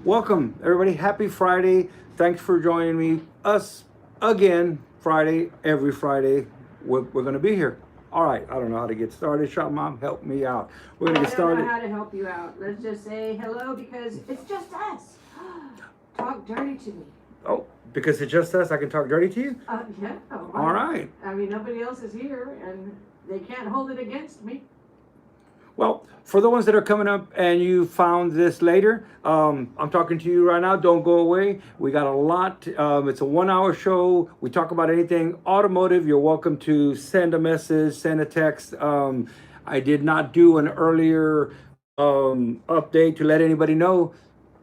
Welcome, everybody. Happy Friday. Thanks for joining me. Us again, Friday, every Friday. We're going to be here. All right. I don't know how to get started. Shop Mom, help me out. We're going to get I don't know started. how to help you out. Let's just say hello because it's just us. Talk dirty to me. Oh, because it's just us, I can talk dirty to you? Yeah. All right. I mean, nobody else is here and they can't hold it against me. Well, for the ones that are coming up and you found this later, I'm talking to you right now. Don't go away. We got a lot. It's a 1 hour show. We talk about anything automotive. You're welcome to send a message, send a text. I did not do an earlier update to let anybody know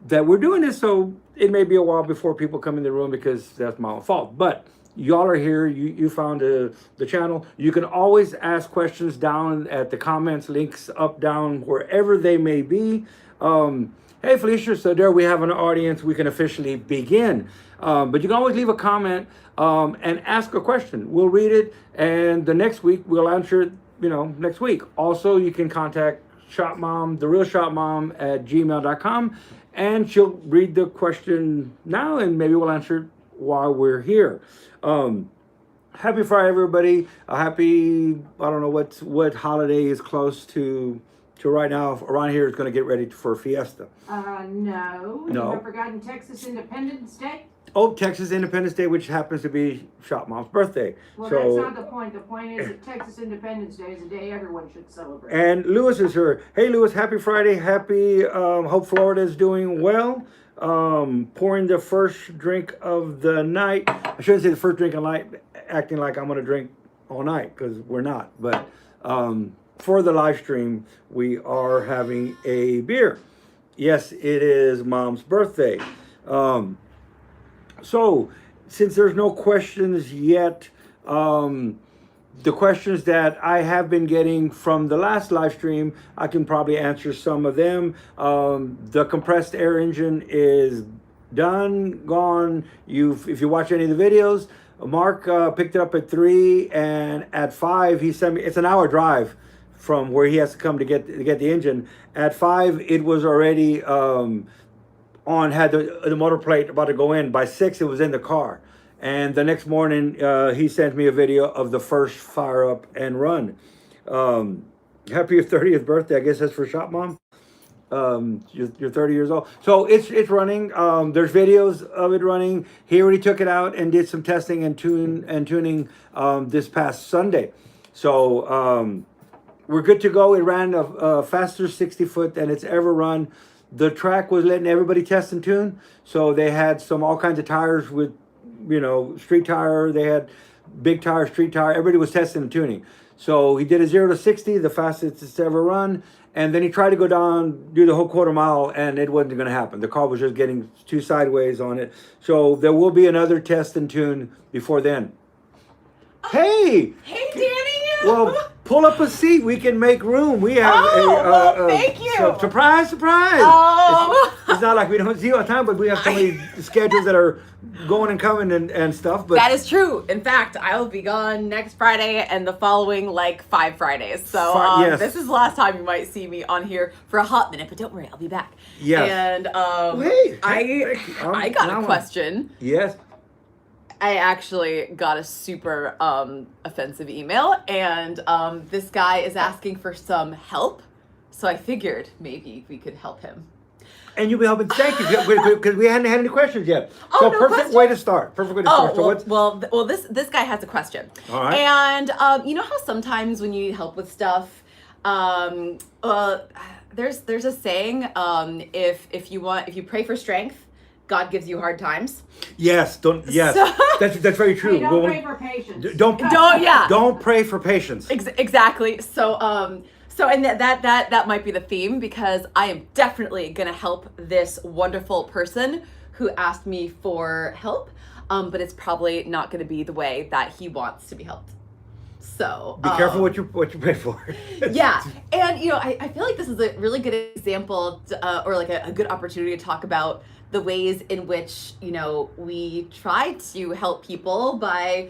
that we're doing this, so it may be a while before people come in the room because that's my own fault. But y'all are here. You found the channel. You can always ask questions down at the comments, links up, down, wherever they may be. Hey, Felicia, so there we have an audience. We can officially begin. But you can always leave a comment and ask a question. We'll read it, and the next week we'll answer it, next week. Also, you can contact Shop Mom, the real Shop Mom at gmail.com, and she'll read the question now, and maybe we'll answer it while we're here. Happy Friday, everybody. Happy, I don't know what holiday is close to right now. Around here is going to get ready for Fiesta. No. You have forgotten Texas Independence Day? Oh, Texas Independence Day, which happens to be Shop Mom's birthday. Well, that's not the point. The point is that Texas Independence Day is a day everyone should celebrate. And Lewis is here. Hey, Lewis, happy Friday. Happy, hope Florida is doing well. Pouring the first drink of the night. I shouldn't say the first drink of the night, acting like I'm going to drink all night, because we're not. But for the live stream, we are having a beer. Yes, it is Mom's birthday. So, since there's no questions yet, the questions that I have been getting from the last live stream, I can probably answer some of them. The compressed air engine is done, gone. If you watch any of the videos, Mark picked it up at 3, and at 5 he sent me. It's an hour drive from where he has to come to get the engine. At 5, it was already had the motor plate about to go in. By 6, it was in the car. And the next morning, he sent me a video of the first fire up and run. Happy 30th birthday. I guess that's for Shop Mom. You're 30 years old. So it's running. There's videos of it running. He already took it out and did some testing and tuning this past Sunday. So we're good to go. It ran a faster 60 foot than it's ever run. The track was letting everybody test and tune. So they had all kinds of tires with, street tire. They had big tire, street tire. Everybody was testing and tuning. So he did a 0 to 60, the fastest it's ever run. And then he tried to go down, do the whole quarter mile, and it wasn't going to happen. The car was just getting too sideways on it. So there will be another test and tune before then. Hey! Hey, Danny! Well, pull up a seat. We can make room. We have thank you. Surprise. Oh. It's not like we don't see you all the time, but we have so many schedules that are going and coming and stuff. But that is true. In fact, I will be gone next Friday and the following 5 Fridays. So yes. This is the last time you might see me on here for a hot minute, but don't worry, I'll be back. Yes. And I got a question. Yes. I actually got a super offensive email, and this guy is asking for some help. So I figured maybe we could help him. And you'll be helping. Thank you, because we hadn't had any questions yet. Oh, so no perfect question? way to start. Perfect way to start. So well, this guy has a question. All right. And you know how sometimes when you need help with stuff, there's a saying, if you pray for strength, God gives you hard times. Yes, that's very true. Hey, don't pray for patience. Don't pray for patience. Exactly. So and that might be the theme, because I am definitely gonna help this wonderful person who asked me for help, but it's probably not gonna be the way that he wants to be helped. So be careful what you pray for. Yeah, and I feel like this is a really good example or a good opportunity to talk about the ways in which we try to help people by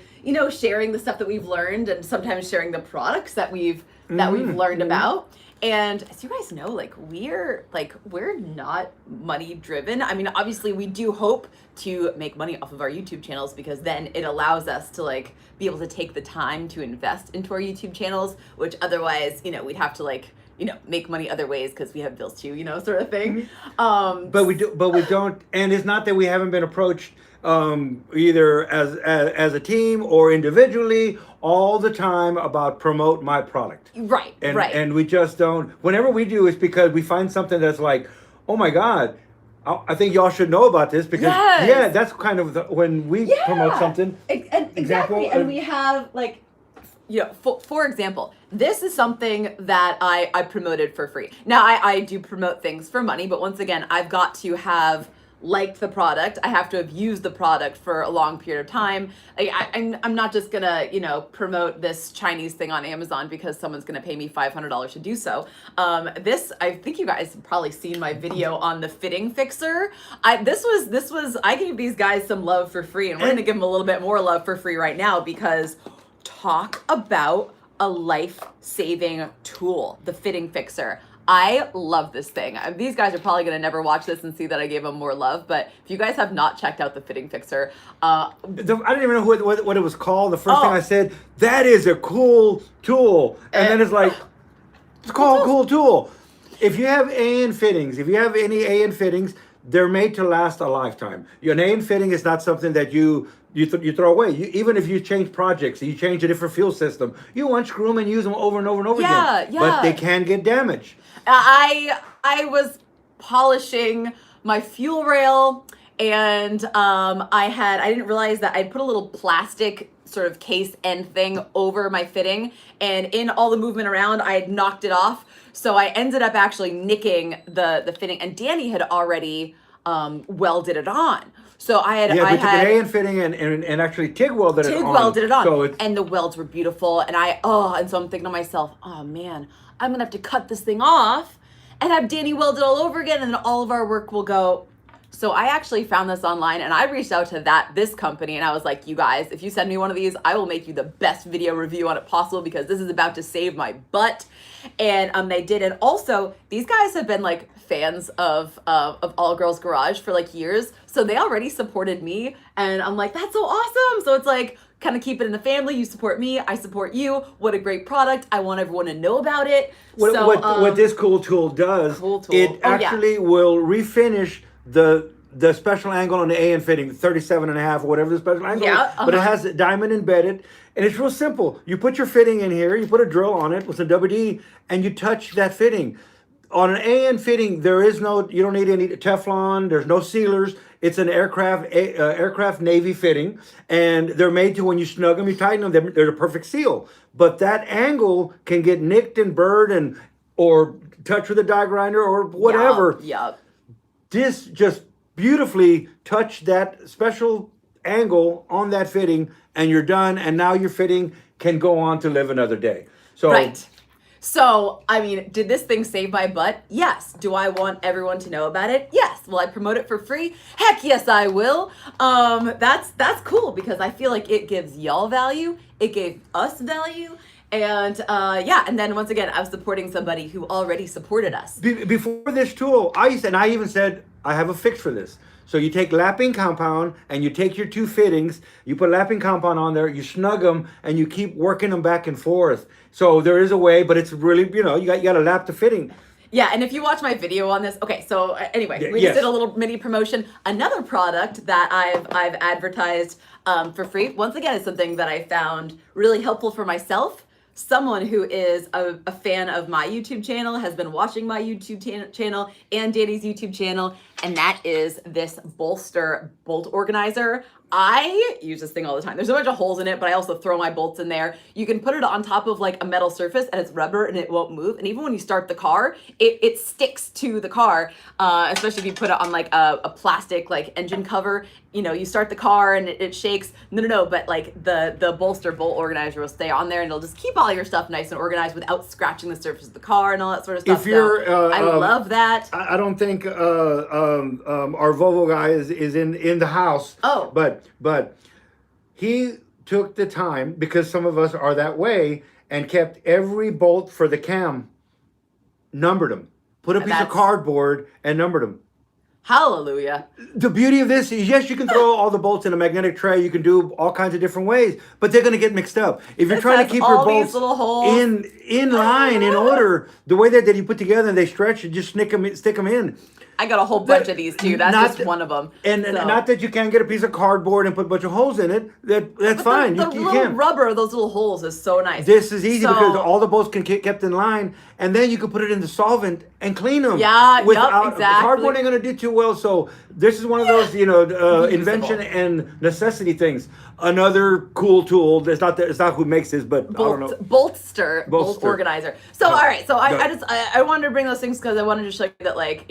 sharing the stuff that we've learned, and sometimes sharing the products that we've learned about. And as you guys know, like we're not money driven. I mean, obviously we do hope to make money off of our YouTube channels because then it allows us to like be able to take the time to invest into our YouTube channels, which otherwise, you know, we'd have to like, you know, make money other ways because we have bills too, you know, sort of thing. But we don't, and it's not that we haven't been approached either as a team or individually all the time about promote my product. Right, And, right. And we just don't. Whenever we do, it's because we find something that's like, oh my God, I think y'all should know about this because yeah, that's kind of when we promote something. Exactly. And we have like, you know, for example, this is something that I promoted for free. Now I do promote things for money, but once again, I've got to have liked the product. I have to have used the product for a long period of time. I'm not just gonna, you know, promote this Chinese thing on Amazon because someone's gonna pay me $500 to do so. This, I think you guys have probably seen my video on the fitting fixer. I gave these guys some love for free, and we're gonna give them a little bit more love for free right now because talk about a life-saving tool, the fitting fixer. I love this thing. These guys are probably going to never watch this and see that I gave them more love, but if you guys have not checked out the fitting fixer, I didn't even know what it was called. The first thing I said, that is a cool tool. And then it's like, it's called cool tool. If you have A&N fittings, if you have any A&N fittings, they're made to last a lifetime. An A&N fitting is not something that you throw away. Even if you change projects, you change a different fuel system, you unscrew them and use them over and over and over again. Yeah. But they can get damaged. I was polishing my fuel rail and I didn't realize that I'd put a little plastic sort of case end thing over my fitting, and in all the movement around I had knocked it off, so I ended up actually nicking the fitting, and Danny had already welded it on. So I had took an A&N fitting and actually TIG welded it on. TIG welded it on, so and the welds were beautiful, and so I'm thinking to myself, oh man, I'm gonna have to cut this thing off and have Danny weld it all over again, and then all of our work will go. So I actually found this online, and I reached out to this company, and I was like, you guys, if you send me one of these, I will make you the best video review on it possible because this is about to save my butt. And they did. And also, these guys have been like fans of All Girls Garage for like years, so they already supported me, and I'm like, that's so awesome. So it's like, kind of keep it in the family. You support me, I support you. What a great product. I want everyone to know about it. What this cool tool does, it actually will refinish the special angle on the A&N fitting, 37.5 or whatever the special angle is, but it has a diamond embedded, and it's real simple. You put your fitting in here, you put a drill on it with a WD, and you touch that fitting. On an A&N fitting, you don't need any Teflon, there's no sealers. It's an aircraft Navy fitting, and they're made to, when you snug them, you tighten them, they're a perfect seal. But that angle can get nicked and burred or touched with a die grinder or whatever. Yep. This just beautifully touched that special angle on that fitting, and you're done, and now your fitting can go on to live another day. So right. So, I mean, did this thing save my butt? Yes. Do I want everyone to know about it? Yes. Will I promote it for free? Heck yes, I will. That's cool because I feel like it gives y'all value. It gave us value. And and then once again, I was supporting somebody who already supported us. Before this tool, I even said, I have a fix for this. So you take lapping compound and you take your two fittings, you put lapping compound on there, you snug them, and you keep working them back and forth. So there is a way, but it's really, you got to lap the fitting. Yeah, and if you watch my video on this, okay, so anyway, we just did a little mini promotion. Another product that I've advertised for free, once again, is something that I found really helpful for myself. Someone who is a fan of my YouTube channel, has been watching my YouTube channel and Danny's YouTube channel, and that is this bolster bolt organizer. I use this thing all the time. There's a bunch of holes in it, but I also throw my bolts in there. You can put it on top of like a metal surface and it's rubber and it won't move. And even when you start the car, it sticks to the car, especially if you put it on like a plastic like engine cover. You start the car and it shakes. No, but like the bolster bolt organizer will stay on there and it'll just keep all your stuff nice and organized without scratching the surface of the car and all that sort of stuff. If you're, I love that. I don't think our Volvo guy is in the house. Oh, but he took the time, because some of us are that way, and kept every bolt for the cam numbered them. Put a piece of That's- cardboard and numbered them. Hallelujah. The beauty of this is, yes, you can throw all the bolts in a magnetic tray. You can do all kinds of different ways, but they're going to get mixed up. If you're This trying to has keep all your these bolts little holes. in line, in order, the way that you put together and they stretch, you just stick them in. I got a whole bunch of these too. That's Not just th- one of them. And So- not that you can't get a piece of cardboard and put a bunch of holes in it. That's fine. The you little can. rubber of those little holes is so nice. This is easy So- because all the bolts can get kept in line, and then you can put it in the solvent and clean them. Yeah, without exactly. Cardboard ain't gonna do too well. So this is one of those, invention and necessity things. Another cool tool. It's not who makes this, but I don't know. Bolster, bolt Bolster. organizer. So all right, so Go. I wanted to bring those things because I wanted to show you that, like,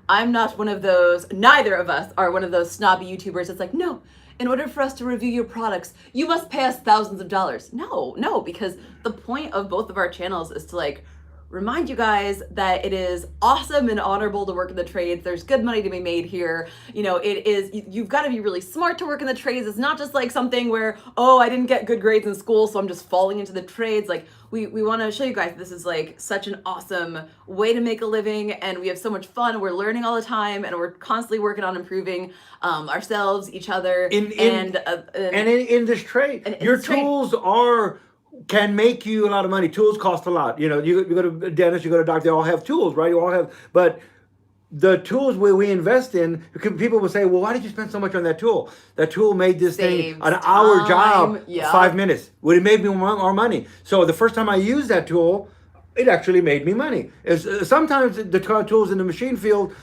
I'm not one of those. Neither of us are one of those snobby YouTubers. It's like, no. In order for us to review your products, you must pay us thousands of dollars. No, because the point of both of our channels is to, like, remind you guys that it is awesome and honorable to work in the trades. There's good money to be made here. You've got to be really smart to work in the trades. It's not just like something where, oh, I didn't get good grades in school, so I'm just falling into the trades. Like, we want to show you guys this is like such an awesome way to make a living, and we have so much fun. We're learning all the time, and we're constantly working on improving ourselves, each other, in this trade, And in your this trade. tools can make you a lot of money. Tools cost a lot. You go to a dentist, you go to a doctor, they all have tools, right? You all have, but the tools we invest in, people will say, well, why did you spend so much on that tool? That tool made this thing an hour job, yeah. 5 minutes. Would it made me more money? So the first time I used that tool, it actually made me money. Sometimes the tools in the machine field,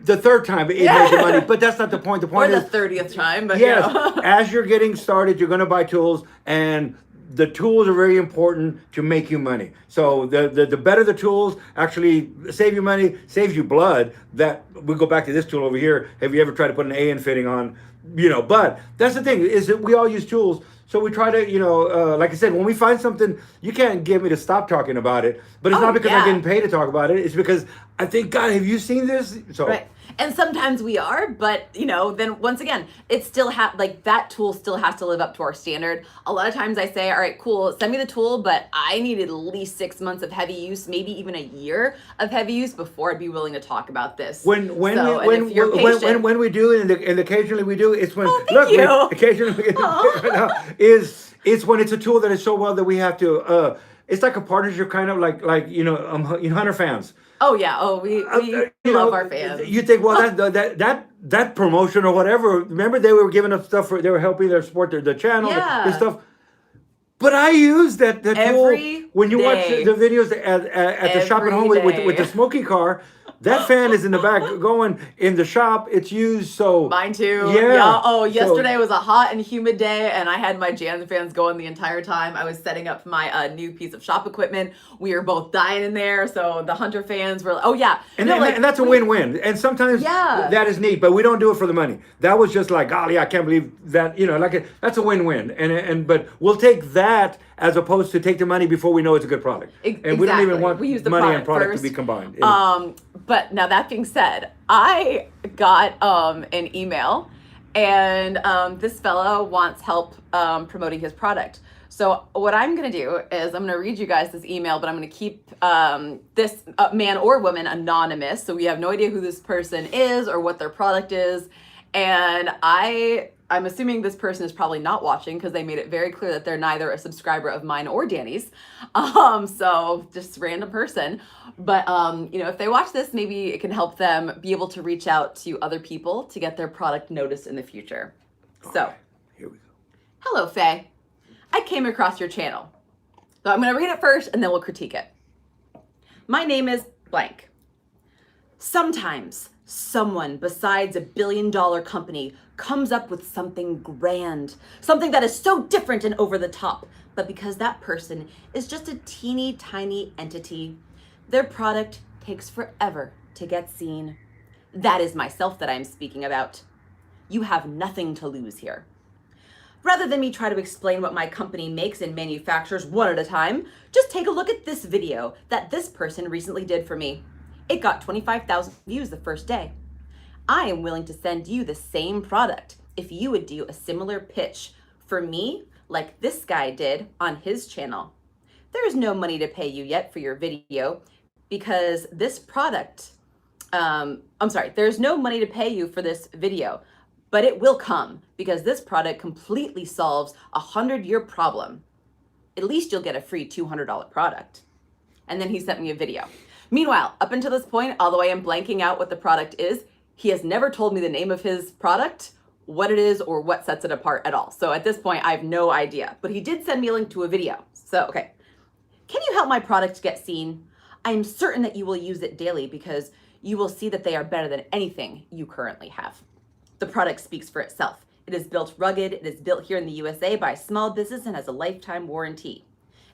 the third time it made the money, but that's not the point. The or point the is, 30th time, but yes, as you're getting started, you're going to buy tools, and the tools are very important to make you money. So the better the tools actually save you money, saves you blood. That we go back to this tool over here. Have you ever tried to put an AN fitting on? But that's the thing, is that we all use tools. So we try to, like I said, when we find something, you can't get me to stop talking about it. But it's not because I'm getting paid to talk about it. It's because I think, God, have you seen this? So. Right. And sometimes we are, but then once again, it still that tool still has to live up to our standard. A lot of times I say, all right, cool, send me the tool, but I need at least 6 months of heavy use, maybe even a year of heavy use before I'd be willing to talk about this. When we do, and occasionally we do, it's when occasionally it's when it's a tool that is so well that we have to. It's like a partnership, kind of like Hunter fans. Oh yeah. Oh, we love our fans. You think, well, that promotion or whatever. Remember, they were giving us stuff they were helping their support the channel and stuff. But I use that tool when you watch the videos at the shop at home with the smoky car. That fan is in the back going in the shop. It's used so. Mine too. Yeah. Oh, yesterday was a hot and humid day, and I had my Jan fans going the entire time. I was setting up my new piece of shop equipment. We were both dying in there, so the Hunter fans were like, oh yeah. And that's a win-win. And sometimes that is neat, but we don't do it for the money. That was just like, golly, I can't believe that. That's a win-win. But we'll take that as opposed to take the money before we know it's a good product. And we don't even want we use the money and product first. to be combined. But now that being said, I got an email, and this fellow wants help promoting his product. So what I'm going to do is I'm going to read you guys this email, but I'm going to keep this man or woman anonymous. So we have no idea who this person is or what their product is. And I'm assuming this person is probably not watching because they made it very clear that they're neither a subscriber of mine or Danny's. So just random person. But, if they watch this, maybe it can help them be able to reach out to other people to get their product noticed in the future. So, here we go. Hello, Faye. I came across your channel. So I'm going to read it first and then we'll critique it. My name is blank. Sometimes someone besides a billion-dollar company comes up with something grand, something that is so different and over the top. But because that person is just a teeny tiny entity, their product takes forever to get seen. That is myself that I'm speaking about. You have nothing to lose here. Rather than me try to explain what my company makes and manufactures one at a time, just take a look at this video that this person recently did for me. It got 25,000 views the first day. I am willing to send you the same product if you would do a similar pitch for me, like this guy did on his channel. There is no money to pay you yet for your video, because this product, I'm sorry, there's no money to pay you for this video, but it will come because this product completely solves a 100-year problem. At least you'll get a free $200 product. And then he sent me a video. Meanwhile, up until this point, although I am blanking out what the product is, he has never told me the name of his product, what it is, or what sets it apart at all. So at this point, I have no idea. But he did send me a link to a video. So, okay. Can you help my product get seen? I am certain that you will use it daily because you will see that they are better than anything you currently have. The product speaks for itself. It is built rugged, it is built here in the USA by a small business and has a lifetime warranty.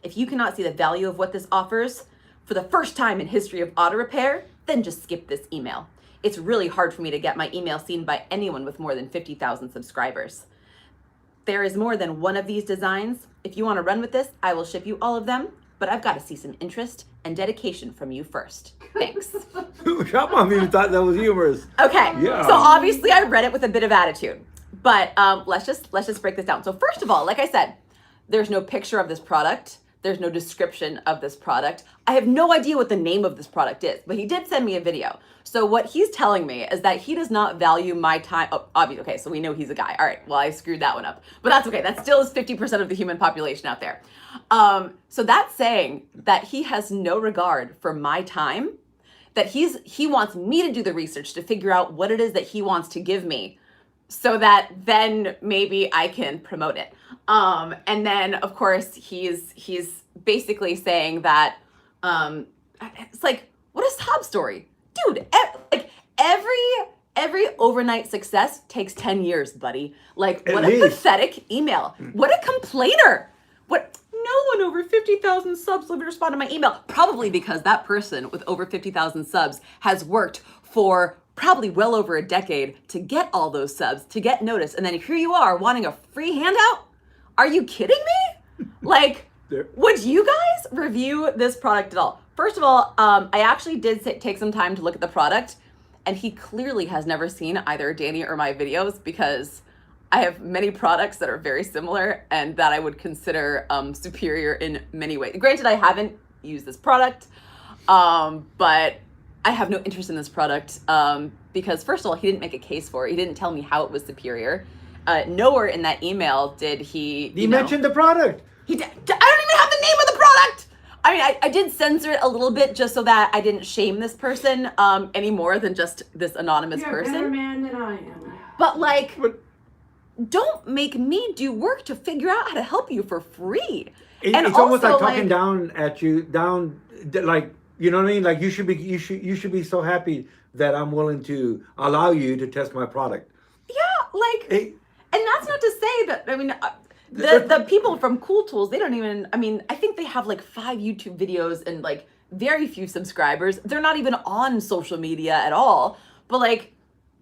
If you cannot see the value of what this offers for the first time in history of auto repair, then just skip this email. It's really hard for me to get my email seen by anyone with more than 50,000 subscribers. There is more than one of these designs. If you want to run with this, I will ship you all of them, but I've got to see some interest and dedication from you first. Thanks. Shop Mom even thought that was humorous. Okay, Yeah. so obviously I read it with a bit of attitude, but let's just break this down. So first of all, like I said, there's no picture of this product. There's no description of this product. I have no idea what the name of this product is, but he did send me a video. So what he's telling me is that he does not value my time. Oh, obviously, okay, so we know he's a guy. All right, well, I screwed that one up. But that's okay. That still is 50% of the human population out there. So that's saying that he has no regard for my time, that he wants me to do the research to figure out what it is that he wants to give me so that then maybe I can promote it. And then, of course, he's basically saying that it's like, what a sob story. Dude, every overnight success takes 10 years, buddy. Like, what a pathetic email. What a complainer. What? No one over 50,000 subs would respond to my email. Probably because that person with over 50,000 subs has worked for probably well over a decade to get all those subs, to get noticed. And then here you are wanting a free handout? Are you kidding me? Like, would you guys review this product at all? First of all, I actually did take some time to look at the product, and he clearly has never seen either Danny or my videos because I have many products that are very similar and that I would consider superior in many ways. Granted, I haven't used this product, but I have no interest in this product because, first of all, he didn't make a case for it. He didn't tell me how it was superior. Nowhere in that email did he. He mentioned the product. I don't even have the name of the product. I mean, I did censor it a little bit just so that I didn't shame this person any more than just this anonymous person. You're a better man than I am. But don't make me do work to figure out how to help you for free. It's almost like talking down at you, like, you know what I mean? Like you should be so happy that I'm willing to allow you to test my product. Yeah, and that's not to say that, I mean, the people from Cool Tools, they don't even, I mean, I think they have like 5 YouTube videos and like very few subscribers. They're not even on social media at all. But like,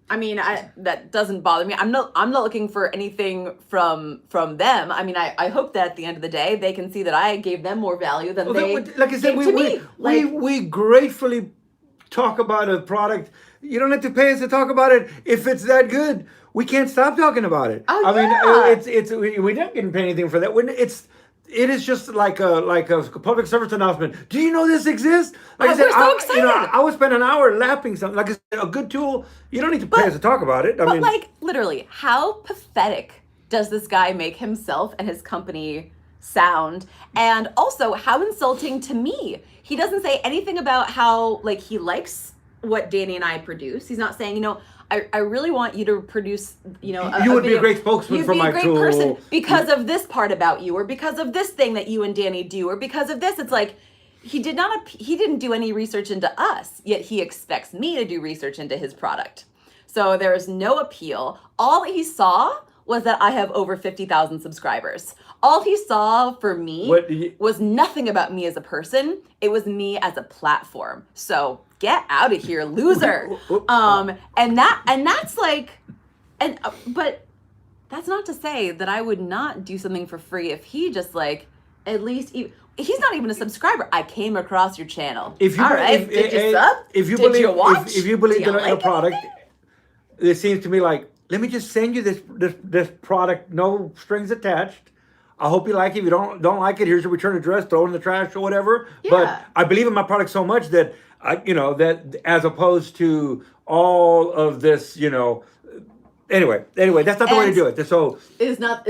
I mean, that doesn't bother me. I'm not looking for anything from them. I mean, I hope that at the end of the day, they can see that I gave them more value than they like I said, gave to me. We gratefully talk about a product. You don't have to pay us to talk about it if it's that good. We can't stop talking about it. Oh, I yeah. mean, we're not getting paid anything for that. It is just like a public service announcement. Do you know this exists? Like I said, we're so excited. I would spend an hour lapping something. Like I said, a good tool. You don't need to pay us to talk about it. I mean, like literally, how pathetic does this guy make himself and his company sound? And also, how insulting to me. He doesn't say anything about how like he likes what Danny and I produce. He's not saying, I really want you to produce, you would be a great spokesman for my tool. You'd be a great person because of this part about you, or because of this thing that you and Danny do, or because of this. It's like he didn't do any research into us, yet he expects me to do research into his product. So there is no appeal. All he saw was that I have over 50,000 subscribers. All he saw for me was nothing about me as a person. It was me as a platform. So get out of here, loser. And that's like, but that's not to say that I would not do something for free if he just like, at least, he's not even a subscriber. I came across your channel. Did you sub? Did you watch? If you believe in a product, it seems to me like, let me just send you this product, no strings attached. I hope you like it. If you don't like it, here's your return address. Throw it in the trash or whatever. Yeah. But I believe in my product so much that that as opposed to all of this, Anyway, that's not the way to And do it. So It's not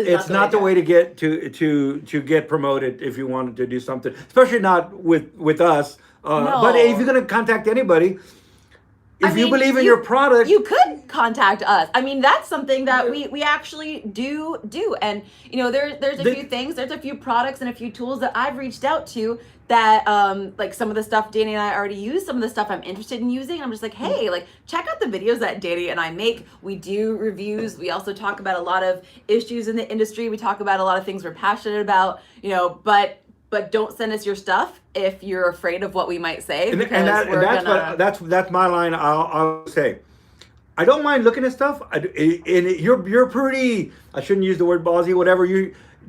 the way to get to get promoted if you wanted to do something, especially not with us. No. But if you're gonna contact anybody, if you believe in your product, you could contact us. I mean, that's something that we actually do. And there's a few things, there's a few products and a few tools that I've reached out to that like some of the stuff Danny and I already use, some of the stuff I'm interested in using. I'm just like, hey, like check out the videos that Danny and I make. We do reviews. We also talk about a lot of issues in the industry. We talk about a lot of things we're passionate about, but don't send us your stuff if you're afraid of what we might say. That's my line. I'll say, I don't mind looking at stuff. You're pretty. I shouldn't use the word ballsy. Whatever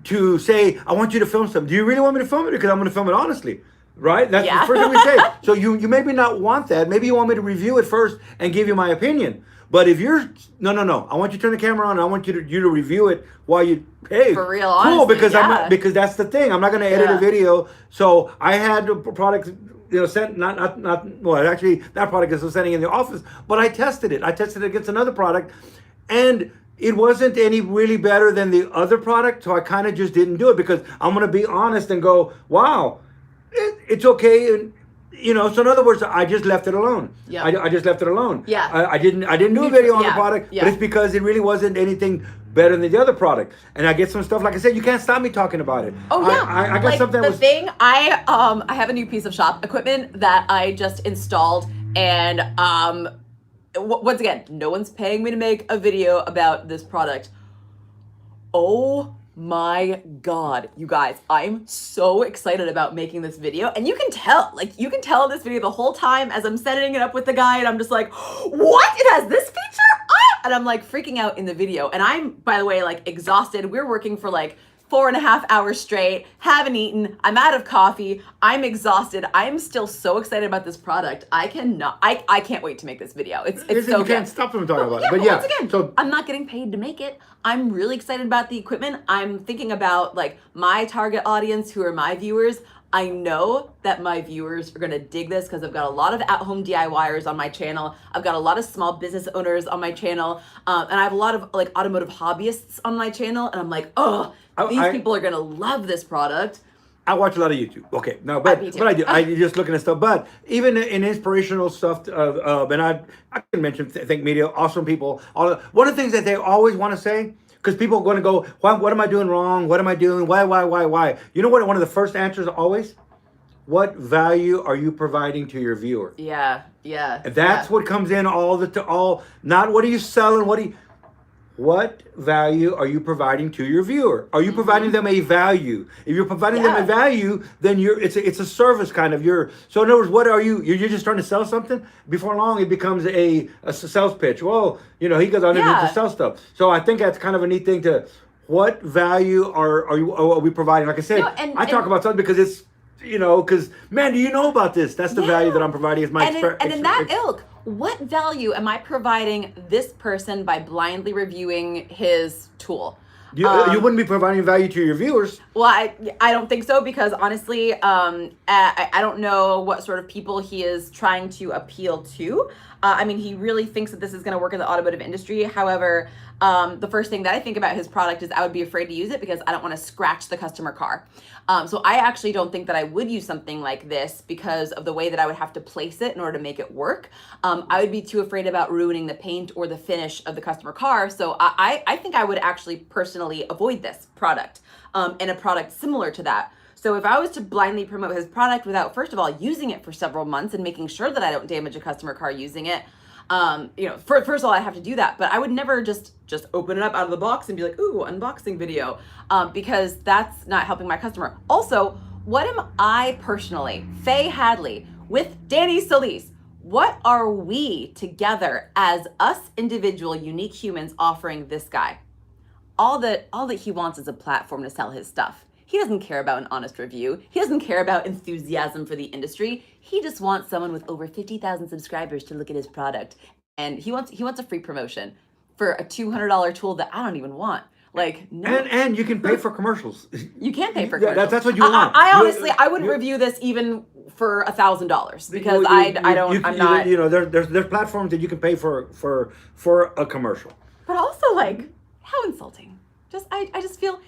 to say. I want you to film something. Do you really want me to film it? Because I'm going to film it honestly, right? That's the first thing we say. So you maybe not want that. Maybe you want me to review it first and give you my opinion. But if you're no, I want you to turn the camera on. I want you to review it while you for real, cool honestly, because because that's the thing. I'm not going to edit a video. So I had a product sent actually that product is sending in the office, but I tested it. I tested it against another product, and it wasn't any really better than the other product. So I kind of just didn't do it because I'm going to be honest and go, wow, it's okay. And so in other words, I just left it alone. Yeah. I just left it alone. Yeah. I didn't do a video on the product, but it's because it really wasn't anything better than the other product. And I get some stuff, like I said, you can't stop me talking about it. Oh yeah. I got something. I have a new piece of shop equipment that I just installed, and once again, no one's paying me to make a video about this product. Oh my God, you guys, I'm so excited about making this video. And you can tell in this video the whole time as I'm setting it up with the guy, and I'm just like, what? It has this feature? And I'm like freaking out in the video. And I'm, by the way, like exhausted. We're working for like 4.5 hours straight, haven't eaten, I'm out of coffee, I'm exhausted. I'm still so excited about this product. I can't wait to make this video. It's so good. You can't stop them talking about it. But once again, so I'm not getting paid to make it. I'm really excited about the equipment. I'm thinking about like my target audience, who are my viewers. I know that my viewers are gonna dig this because I've got a lot of at-home DIYers on my channel. I've got a lot of small business owners on my channel, and I have a lot of like automotive hobbyists on my channel. And I'm like, these people are gonna love this product. I watch a lot of YouTube. Okay, no, but I do. I just looking at stuff. But even in inspirational stuff, and I can mention Think Media, awesome people. One of the things that they always want to say, because people are going to go, what am I doing wrong? What am I doing? Why? You know what? One of the first answers always, what value are you providing to your viewer? Yeah. And that's what comes in not what are you selling? What value are you providing to your viewer? Are you providing them a value? If you're providing them a value, then it's a service kind of. So in other words, what are you? You're just trying to sell something. Before long, it becomes a sales pitch. Well, he goes on to sell stuff. So I think that's kind of a neat thing to. What value are we providing? Like I said, I talk about something because it's because man, do you know about this? That's the value that I'm providing. Is my and in that ilk. What value am I providing this person by blindly reviewing his tool? You wouldn't be providing value to your viewers. Well, I don't think so, because honestly, I don't know what sort of people he is trying to appeal to. I mean, he really thinks that this is going to work in the automotive industry. However, the first thing that I think about his product is I would be afraid to use it because I don't want to scratch the customer car. So I actually don't think that I would use something like this because of the way that I would have to place it in order to make it work. I would be too afraid about ruining the paint or the finish of the customer car. So I think I would actually personally avoid this product and a product similar to that. So if I was to blindly promote his product without, first of all, using it for several months and making sure that I don't damage a customer car using it, first of all, I have to do that, but I would never just open it up out of the box and be like, ooh, unboxing video, because that's not helping my customer. Also, what am I personally, Faye Hadley, with Danny Solis, what are we together as us individual unique humans offering this guy? All that he wants is a platform to sell his stuff. He doesn't care about an honest review. He doesn't care about enthusiasm for the industry. He just wants someone with over 50,000 subscribers to look at his product. And he wants a free promotion for a $200 tool that I don't even want. Like, no. And you can pay for commercials. You can pay for Yeah, commercials. that's what you want. I honestly, I wouldn't review this even for $1,000 because I'm not. You know, there's platforms that you can pay for a commercial. But also, like, how insulting! I just feel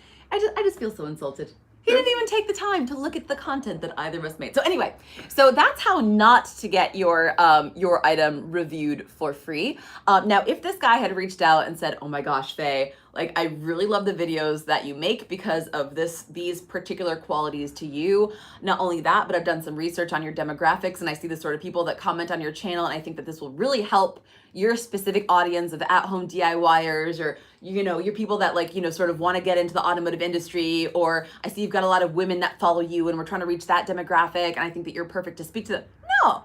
so insulted. He didn't even take the time to look at the content that either of us made. So anyway, so that's how not to get your item reviewed for free. Now, if this guy had reached out and said, "Oh my gosh, Faye, like I really love the videos that you make because of these particular qualities to you. Not only that, but I've done some research on your demographics and I see the sort of people that comment on your channel and I think that this will really help your specific audience of at-home DIYers or, you know, your people that like, you know, sort of want to get into the automotive industry, or I see you've got a lot of women that follow you and we're trying to reach that demographic and I think that you're perfect to speak to them." No.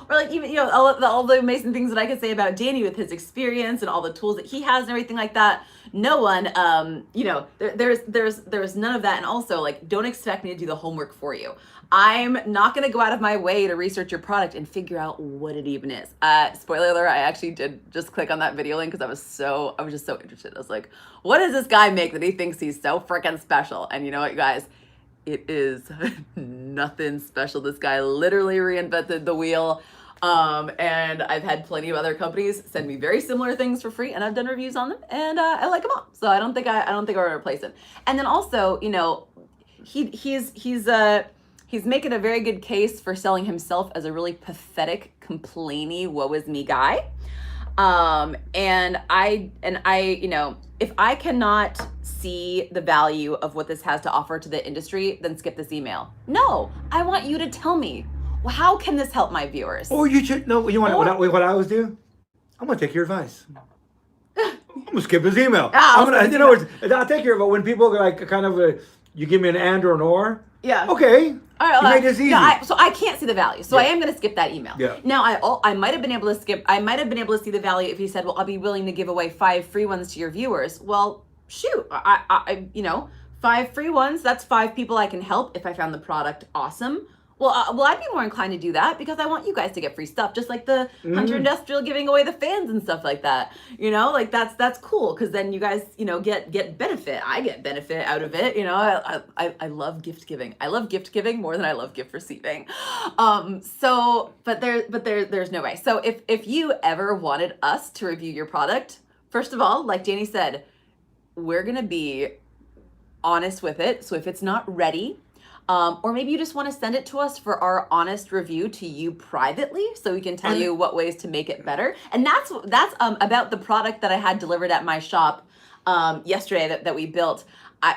Or like even, you know, all the amazing things that I could say about Danny with his experience and all the tools that he has and everything like that. No one, you know, there's none of that. And also, like, don't expect me to do the homework for you. I'm not going to go out of my way to research your product and figure out what it even is. Spoiler alert, I actually did just click on that video link because I was just so interested. I was like, what does this guy make that he thinks he's so freaking special? And you know what, you guys? It is nothing special. This guy literally reinvented the wheel. And I've had plenty of other companies send me very similar things for free and I've done reviews on them and I like them all. So I don't think I'll replace him. And then also, you know, he's making a very good case for selling himself as a really pathetic, complainy, woe is me guy. And I, you know, if I cannot see the value of what this has to offer to the industry, then skip this email. No, I want you to tell me, well, how can this help my viewers? Or you should know. You want what I always do? I'm gonna take your advice. I'm gonna skip his email. I'll take your. But when people are like kind of you give me an and or an or. Yeah. Okay. All right, you made this easy. Yeah, so I can't see the value. So I am going to skip that email. Yeah. Now I might have been able to skip. I might have been able to see the value if he said, "Well, I'll be willing to give away 5 free ones to your viewers." Well, shoot, I you know, 5 free ones. That's 5 people I can help if I found the product awesome. Well, I'd be more inclined to do that because I want you guys to get free stuff, just like the Hunter Industrial giving away the fans and stuff like that. You know, like that's cool because then you guys, you know, get benefit. I get benefit out of it. You know, I love gift giving. I love gift giving more than I love gift receiving. But there's no way. So if you ever wanted us to review your product, first of all, like Danny said, we're gonna be honest with it. So if it's not ready. Or maybe you just want to send it to us for our honest review to you privately so we can tell you what ways to make it better. And that's about the product that I had delivered at my shop yesterday that we built.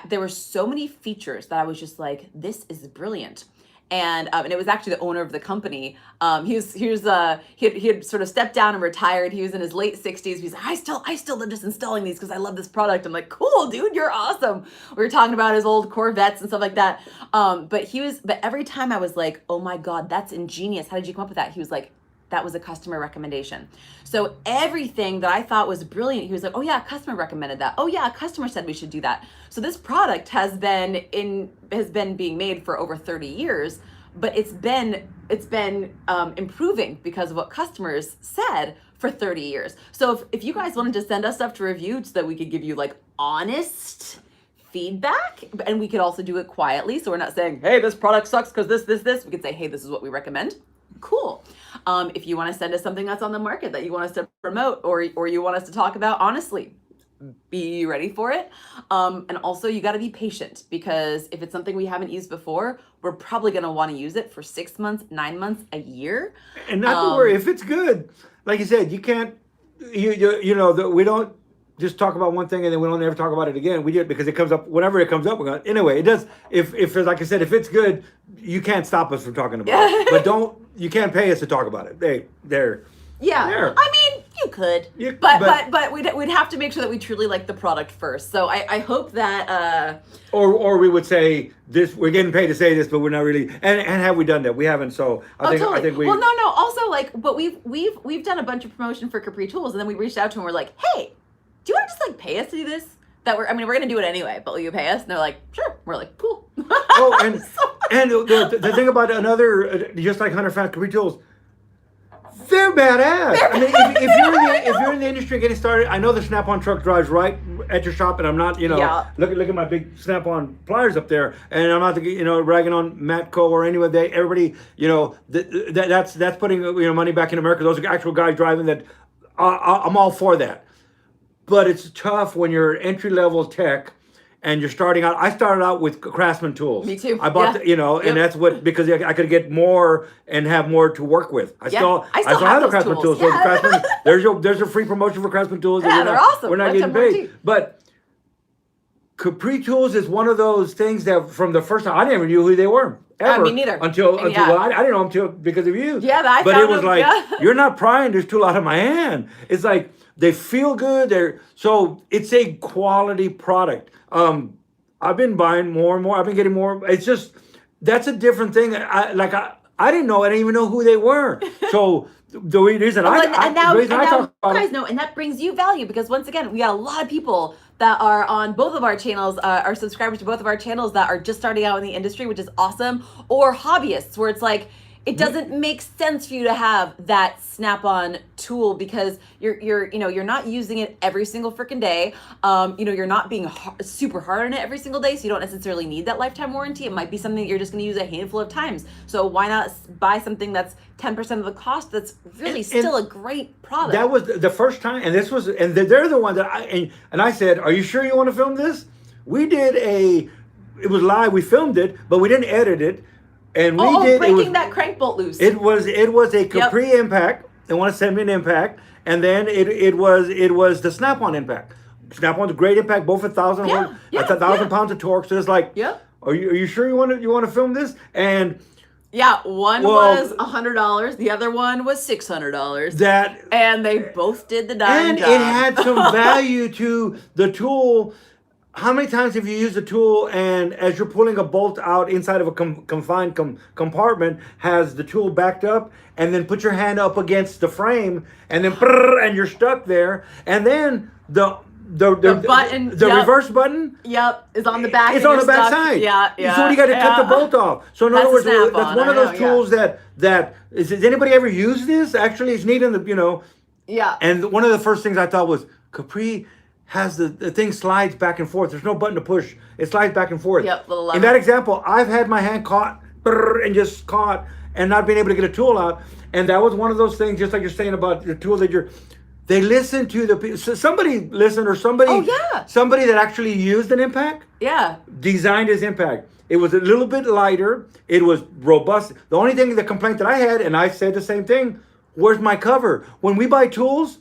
There were so many features that I was just like, this is brilliant. And it was actually the owner of the company. He had sort of stepped down and retired. He was in his late 60s. He's like, I still live just installing these because I love this product. I'm like, cool, dude, you're awesome. We were talking about his old Corvettes and stuff like that. But every time I was like, oh my God, that's ingenious. How did you come up with that? He was like, that was a customer recommendation. So everything that I thought was brilliant, he was like, oh yeah, a customer recommended that. Oh yeah, a customer said we should do that. So this product has been being made for over 30 years, but it's been improving because of what customers said for 30 years. So if you guys wanted to send us stuff to review so that we could give you like honest feedback, and we could also do it quietly. So we're not saying, hey, this product sucks because this. We could say, hey, this is what we recommend. Cool. If you want to send us something that's on the market that you want us to promote or you want us to talk about honestly, be ready for it. And also you got to be patient because if it's something we haven't used before, we're probably going to want to use it for 6 months, 9 months, a year. And not to worry, if it's good, like you said, you can't, you know, we don't just talk about one thing and then we don't ever talk about it again. We do it because it comes up whenever it comes up. We're going, anyway, it does. If like I said, if it's good, you can't stop us from talking about it. But you can't pay us to talk about it. They're. Yeah, I mean, you could, but we'd have to make sure that we truly like the product first. So I hope that. Or we would say this. We're getting paid to say this, but we're not really. And have we done that? We haven't. So I think we. Well, no. Also, like, but we've done a bunch of promotion for Capri Tools, and then we reached out to them. We're like, hey, do you want to just like pay us to do this? We're gonna do it anyway, but will you pay us? And they're like, sure. We're like, cool. Oh, and the thing about another, just like Hunter found Capri Tools. They're badass. I mean, if you're in the industry getting started, I know the Snap-on truck drives right at your shop, and I'm not, Yeah. look at my big Snap-on pliers up there, and I'm not, ragging on Matco or anyone. Everybody, that's putting money back in America. Those are actual guys driving that. I'm all for that, but it's tough when you're entry-level tech. And you're starting out. I started out with Craftsman tools. Me too. I bought, and that's because I could get more and have more to work with. I still have have the those Craftsman tools. tools. So Yeah. the Craftsman, there's a free promotion for Craftsman tools. Yeah, they're awesome. We're not Lifetime getting paid. warranty. But Capri Tools is one of those things that from the first time I never knew who they were. Ever, me neither. Until Yeah. well, I didn't know until because of you. Yeah, I but found it was them, like yeah. you're not prying this tool out of my hand. It's like they feel good. So it's a quality product. I've been buying more and more. I've been getting more. It's just that's a different thing. I didn't know. I didn't even know who they were. So the reason now talk you about guys know, and that brings you value because once again, we got a lot of people that are on both of our channels, are subscribers to both of our channels that are just starting out in the industry, which is awesome, or hobbyists where it's like it doesn't make sense for you to have that Snap-on tool because you're not using it every single freaking day. You're not being super hard on it every single day, so you don't necessarily need that lifetime warranty. It might be something that you're just going to use a handful of times. So why not buy something that's 10% of the cost? That's really still a great product. That was the first time, and they're the one that I said, "Are you sure you want to film this?" We did it was live. We filmed it, but we didn't edit it. And breaking that crank bolt loose. It was a Capri impact. They want to send me an impact, and then it was the Snap-on impact. Snap-on's a great impact, both 1,000 pounds of torque. So it's like, are you sure you want to film this? And one was $100, the other one was $600. And they both did the darn job. And it had some value to the tool. How many times have you used a tool and as you're pulling a bolt out inside of a confined compartment, has the tool backed up and then put your hand up against the frame and then and you're stuck there, and then the button, the reverse button, is on the back. It's on the back side. Yeah. So you got to cut the bolt off. So in other words, that's one of those tools that has anybody ever used this? Actually, it's neat in the Yeah. And one of the first things I thought was Capri has the thing slides back and forth. There's no button to push. It slides back and forth. Yep, little lever. In that example, I've had my hand caught and just caught and not being able to get a tool out. And that was one of those things, just like you're saying about the tool that they listen to somebody listened or somebody that actually used an impact. Yeah. Designed his impact. It was a little bit lighter. It was robust. The only thing, the complaint that I had, and I said the same thing, where's my cover? When we buy tools,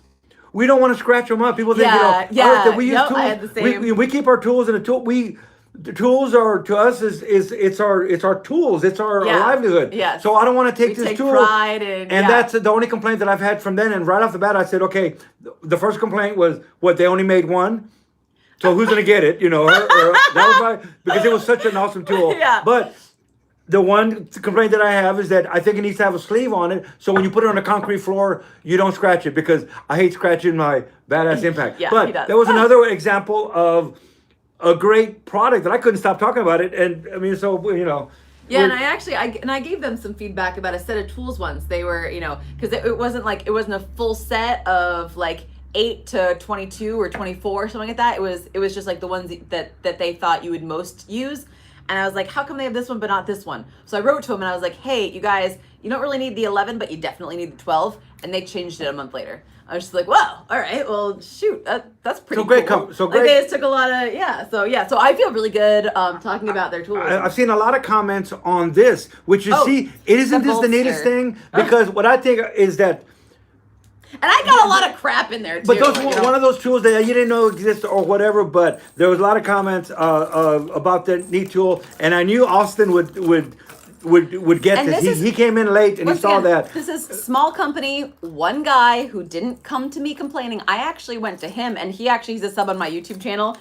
we don't want to scratch them up. People think, we use tools. I had the same. We keep our tools in a tool. The tools are to us it's our tools. It's our livelihood. Yes. So I don't want to take this tool. Pride and that's the only complaint that I've had from then. And right off the bat, I said, okay. The first complaint was they only made one. So who's gonna get it? That was because it was such an awesome tool. Yeah. But the one complaint that I have is that I think it needs to have a sleeve on it, so when you put it on a concrete floor, you don't scratch it, because I hate scratching my badass impact. Yeah, but he does. that was another example of a great product that I couldn't stop talking about it, and I mean, so Yeah, and I gave them some feedback about a set of tools once. They were, because it wasn't a full set of 8 to 22 or 24 or something like that. It was just like the ones that they thought you would most use. And I was like, how come they have this one but not this one? So I wrote to them and I was like, hey, you guys, you don't really need the 11, but you definitely need the 12. And they changed it a month later. I was just like, wow, all right, well, shoot, that's pretty cool. They just took a lot of, So I feel really good talking about their tools. I've seen a lot of comments on this, which isn't this the neatest thing? Because what I think is that, and I got a lot of crap in there too. But one of those tools that you didn't know existed or whatever. But there was a lot of comments about the neat tool, and I knew Austin would get this. He came in late and he saw that. This is small company, one guy who didn't come to me complaining. I actually went to him, and he's a sub on my YouTube channel,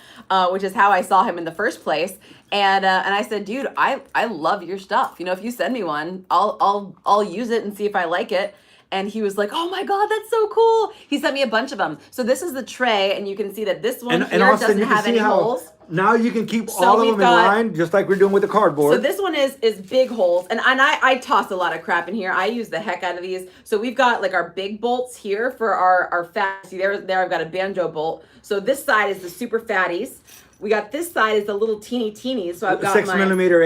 which is how I saw him in the first place. And I said, dude, I love your stuff. If you send me one, I'll use it and see if I like it. and he was like, "Oh my god, that's so cool!" He sent me a bunch of them. So this is the tray, and you can see that this one here Austin, doesn't you can have see any how holes. now you can keep So all of we've them in got- line, just like we're doing with the cardboard. So this one is big holes, and I toss a lot of crap in here. I use the heck out of these. So we've got like our big bolts here for our fat. See there I've got a banjo bolt. So this side is the super fatties. We got this side is the little teeny. So I've got 6 my 8 millimeter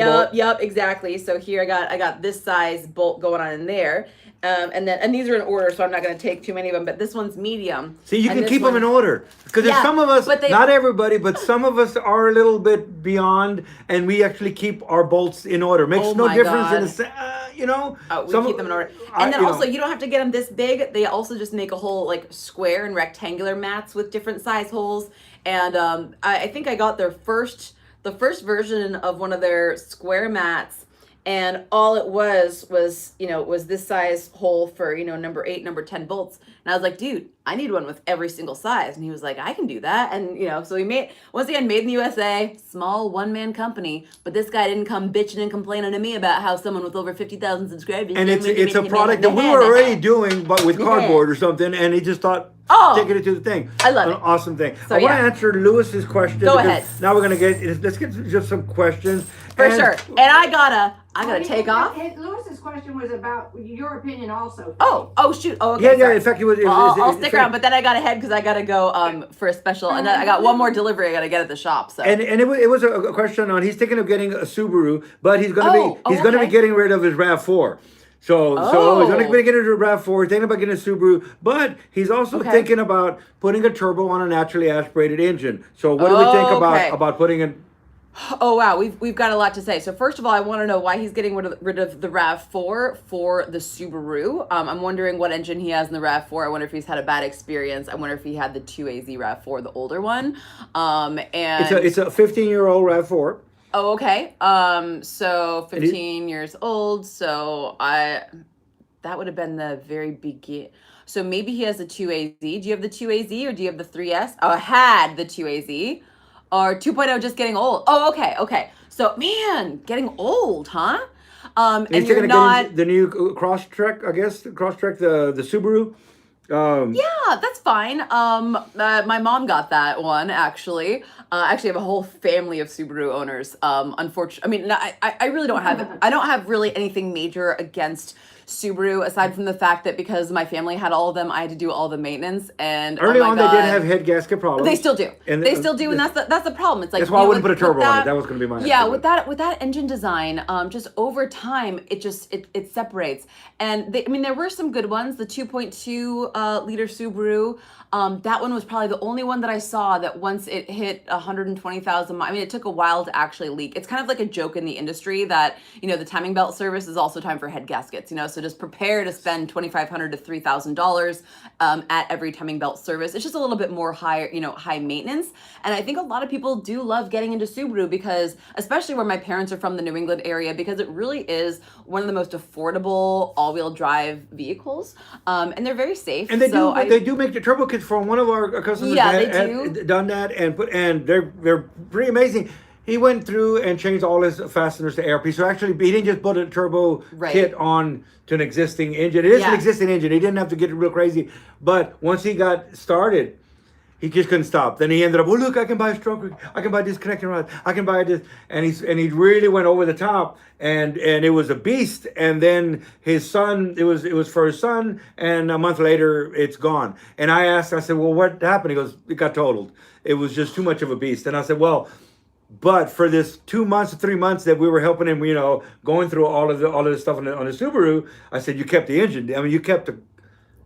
bolt. Yep, exactly. So here I got this size bolt going on in there. And these are in order, so I'm not going to take too many of them. But this one's medium. See, you and can this keep them in order because there's Yeah, some of us, but they- not everybody, but some of us are a little bit beyond, and we actually keep our bolts in order. Makes Oh no my difference God. in the you know. We some- keep them in order. I- And then you also, know. you don't have to get them this big. They also just make a whole like square and rectangular mats with different size holes. And I think I got the first version of one of their square mats. And all it was this size hole for, number 8, number 10 bolts. And I was like, dude, I need one with every single size. And he was like, I can do that. And, so he made in the USA, small one-man company. But this guy didn't come bitching and complaining to me about how someone with over 50,000 subscribers. And it's a product that we were already doing, but with cardboard or something. And he just thought, taking it to the thing. I love An it. awesome thing. So, I want yeah. to answer Lewis's question. Go because ahead. Now we're let's get just some questions. For And- sure. And I gotta take off. Lewis's question was about your opinion also. Oh shoot. Oh, okay. Yeah, sorry. in fact, it was. I'll stick around, but then I got ahead because I gotta go for a special, and then I got one more delivery I gotta get at the shop. So And it was a question on he's thinking of getting a Subaru, but he's gonna gonna be okay. getting rid of his RAV4. So he's gonna be getting rid of RAV4. He's thinking about getting a Subaru, but he's also Okay. thinking about putting a turbo on a naturally aspirated engine. So what do we think Okay. about putting in? Oh wow, we've got a lot to say. So first of all, I want to know why he's getting rid of the RAV4 for the Subaru. I'm wondering what engine he has in the RAV4. I wonder if he's had a bad experience. I wonder if he had the 2AZ RAV4, the older one. And It's a 15-year-old RAV4. Oh, okay. So 15 years old. So that would have been the very begin. So maybe he has the 2AZ. Do you have the 2AZ or do you have the 3S? Oh, I had the 2AZ. Or 2.0 just getting old. Oh, okay, okay. So man, getting old, huh? And He's you're thinking of not. getting the new Crosstrek, I guess. Crosstrek, the Subaru. Yeah, that's fine. My mom got that one actually. I actually have a whole family of Subaru owners. Unfortunately, I mean, I really don't have. I don't have really anything major against Subaru aside from the fact that because my family had all of them, I had to do all the maintenance. And Early oh my on, God, they did have head gasket problems. They still do. And They still do, and that's the problem. It's like That's why I wouldn't put a with turbo on that- it. That was going to be my Yeah, answer. with that engine design, just over time, it separates. And there were some good ones. The 2.2 liter Subaru, that one was probably the only one that I saw that once it hit 120,000 miles. I mean, it took a while to actually leak. It's kind of like a joke in the industry that the timing belt service is also time for head gaskets. So just prepare to spend $2,500 to $3,000 at every timing belt service. It's just a little bit more high maintenance. And I think a lot of people do love getting into Subaru because, especially where my parents are from, the New England area, because it really is one of the most affordable all-wheel drive vehicles, and they're very safe. And they So they do make the turbo kits from one of our customers. Yeah, that they had do. done that and they're pretty amazing. He went through and changed all his fasteners to ARP. So actually, he didn't just put a turbo Right. kit on to an existing engine. It is an Yeah. existing engine. He didn't have to get real crazy. But once he got started, he just couldn't stop. Then he ended up, look, I can buy a stroke ring. I can buy this connecting rod. I can buy this. And he really went over the top. And it was a beast. And then his son, it was for his son. And a month later, it's gone. And I said, well, what happened? He goes, it got totaled. It was just too much of a beast. And I said, well, but for this 2 months, 3 months that we were helping him, going through all of this stuff on the Subaru, I said, you kept the engine. I mean, you kept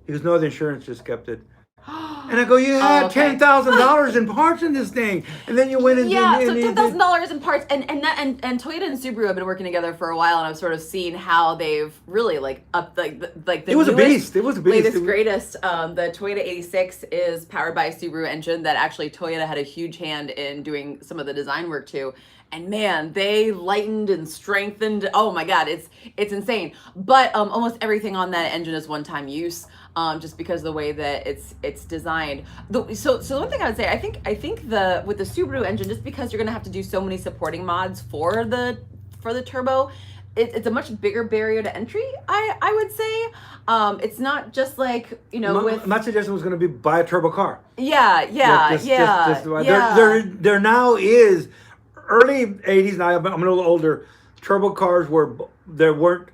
he goes, no, the insurance just kept it. And I go, you had okay. $10,000 in parts in this thing, and then you went and Yeah, and so you $10,000 in parts, and Toyota and Subaru have been working together for a while, and I've sort of seen how they've really upped the It was a newest, beast. It was a beast. latest, greatest. The Toyota 86 is powered by a Subaru engine that actually Toyota had a huge hand in doing some of the design work too. And man, they lightened and strengthened. Oh my God, it's insane. But almost everything on that engine is one-time use, just because of the way that it's designed. So one thing I would say, I think with the Subaru engine, just because you're gonna have to do so many supporting mods for the turbo, it's a much bigger barrier to entry. I would say. It's not just like with My suggestion was going to be buy a turbo car. yeah There now is early 80s. Now I'm a little older. Turbo cars there weren't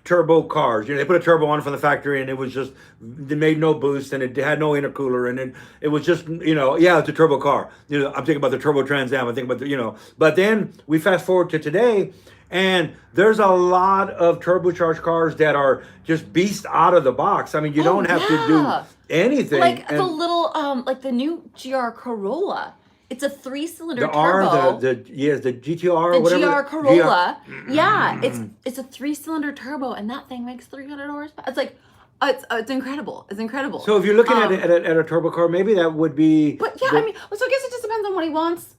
turbo cars. They put a turbo on from the factory, and it was just they made no boost, and it had no intercooler, and it was just it's a turbo car. I'm thinking about the Turbo Trans Am. I think about But then we fast forward to today, and there's a lot of turbocharged cars that are just beast out of the box. I mean, you don't have to do anything. Like the little like the new GR Corolla. It's a 3-cylinder the turbo. R, the GTR, the whatever. GR Corolla. Yeah, it's a 3-cylinder turbo, and that thing makes 300 horsepower. It's like, it's incredible. It's incredible. So if you're looking at a turbo car, maybe that would be. But yeah, so I guess it just depends on what he wants.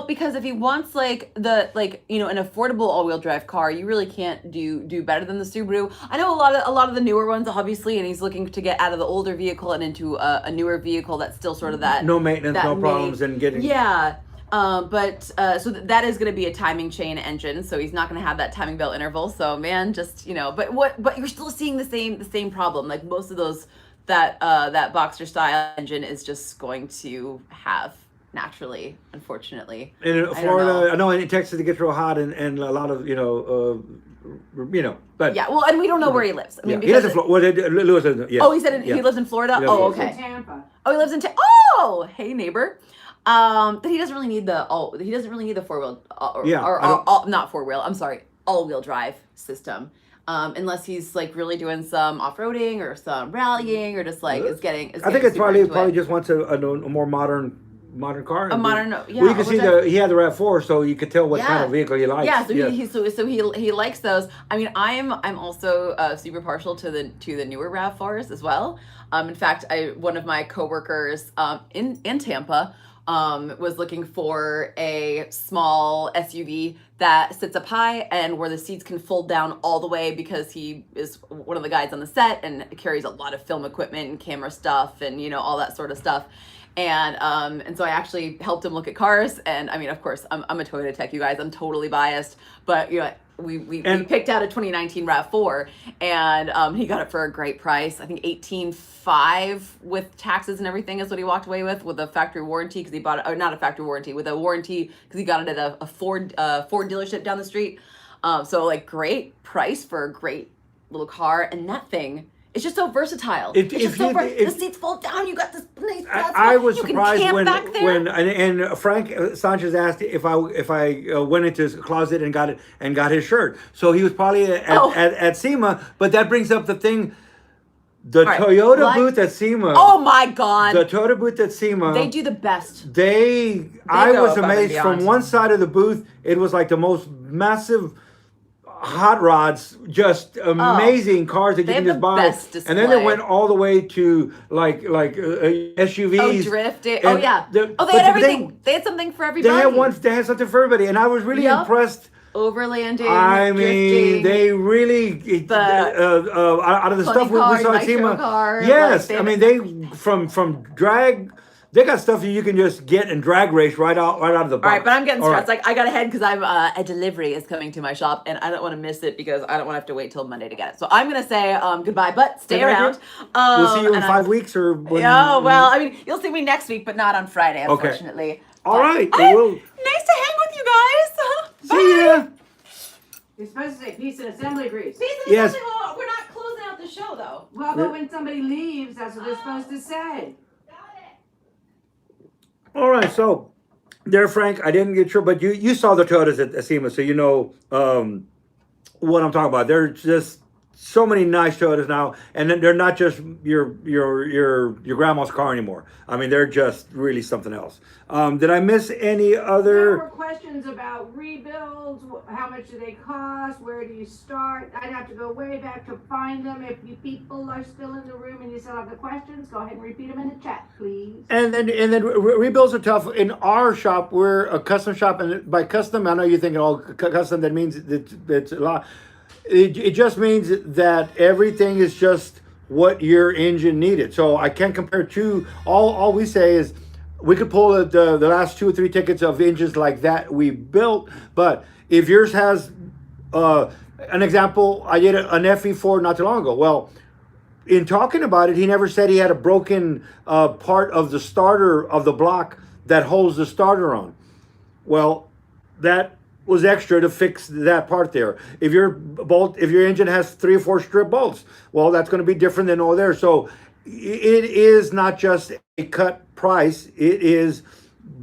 Because if he wants an affordable all-wheel drive car, you really can't do better than the Subaru. I know a lot of the newer ones, obviously, and he's looking to get out of the older vehicle and into a newer vehicle that's still sort of that no maintenance, no problems, and getting. Yeah. So that is going to be a timing chain engine, so he's not going to have that timing belt interval. So man, just but you're still seeing the same problem. Like most of those that Boxster style engine is just going to have naturally, unfortunately. In Florida, I know in Texas it gets real hot, and a lot of but yeah. Well, and we don't know where he lives. I mean, he lives in Florida. Lewis, yes. Oh, he said he lives in Florida. Oh, okay. He lives in Tampa. Oh, he lives in Tampa. Oh, hey neighbor. But he doesn't really need the 4-wheel not 4-wheel. I'm sorry, all-wheel drive system. Unless he's like really doing some off-roading or some rallying or just like is getting. I think it's probably just wants a more modern car. Yeah. Well, you can see he had the RAV4, so you could tell what kind of vehicle he likes. Yeah, so he likes those. I mean, I'm also super partial to the newer RAV4s as well. In fact, one of my coworkers in Tampa was looking for a small SUV that sits up high and where the seats can fold down all the way, because he is one of the guys on the set and carries a lot of film equipment and camera stuff and all that sort of stuff. And so I actually helped him look at cars. And I mean, of course, I'm a Toyota tech, you guys. I'm totally biased, but we picked out a 2019 RAV4, and he got it for a great price. I think $18,500 with taxes and everything is what he walked away with a factory warranty, because he bought it, or not a factory warranty, with a warranty because he got it at a Ford dealership down the street. So like great price for a great little car, and that thing. It's just so versatile. The seats fold down. You got this nice. I was surprised when Frank Sanchez asked if I went into his closet and got his shirt. So he was probably at SEMA. But that brings up the thing. The Toyota booth at SEMA. Oh my God. The Toyota booth at SEMA. They do the best. I was amazed. From one side of the booth, it was like the most massive hot rods, just amazing cars that you can just buy. And then they went all the way to like SUVs. Oh, drifting. Oh yeah. They had everything. They had something for everybody. They had something for everybody, and I was really impressed. Overlanding. I mean, drifting, they really out of the stuff we saw at SEMA. Yes, I mean they from drag. They got stuff you can just get and drag race right out of the box. All right, but I'm getting stressed. Like I got to head because I'm a delivery is coming to my shop, and I don't want to miss it because I don't want to have to wait till Monday to get it. So I'm gonna say goodbye, but stay around. We'll see you in 5 weeks or. Oh well, I mean you'll see me next week, but not on Friday, unfortunately. Okay. All right. Nice to hang with you guys. See ya. You're supposed to say peace and assembly grease. Peace and assembly. Well, we're not closing out the show though. Well, but when somebody leaves, that's what they're supposed to say. All right, so there, Frank, I didn't get sure, but you saw the Toyotas at SEMA, so you know what I'm talking about. They're just so many nice Toyotas now, and they're not just your grandma's car anymore. I mean, they're just really something else. Did I miss any other? There were questions about rebuilds. How much do they cost? Where do you start? I'd have to go way back to find them. If you people are still in the room and you still have the questions, go ahead and repeat them in the chat, please. And then rebuilds are tough. In our shop, we're a custom shop, and by custom, I know you're thinking, oh, custom. That means it's a lot. It just means that everything is just what your engine needed. So I can't compare to all we say is we could pull the last 2 or 3 tickets of engines like that we built, but if yours has An example, I did an FE4 not too long ago. Well, in talking about it, he never said he had a broken part of the starter of the block that holds the starter on. Well, that was extra to fix that part there. If your engine has 3 or 4 strip bolts, well, that's going to be different than over there. So it is not just a cut price. It is,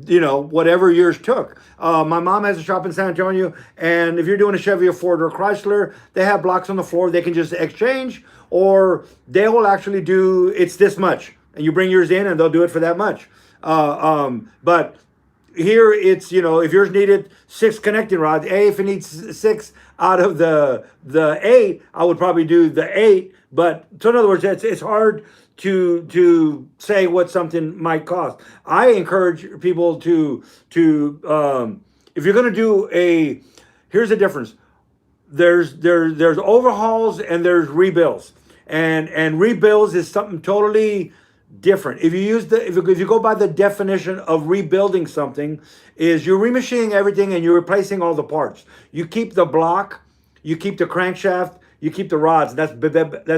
whatever yours took. My mom has a shop in San Antonio, and if you're doing a Chevy, a Ford, or a Chrysler, they have blocks on the floor. They can just exchange, or they will actually do, it's this much, and you bring yours in, and they'll do it for that much. But here it's, if yours needed 6 connecting rods, if it needs 6 out of the 8, I would probably do the 8. But so in other words, it's hard to say what something might cost. I encourage people to if you're going to do here's the difference. There's overhauls and there's rebuilds, and rebuilds is something totally different. If you go by the definition of rebuilding something, is you're remachining everything and you're replacing all the parts. You keep the block, you keep the crankshaft, you keep the rods. That's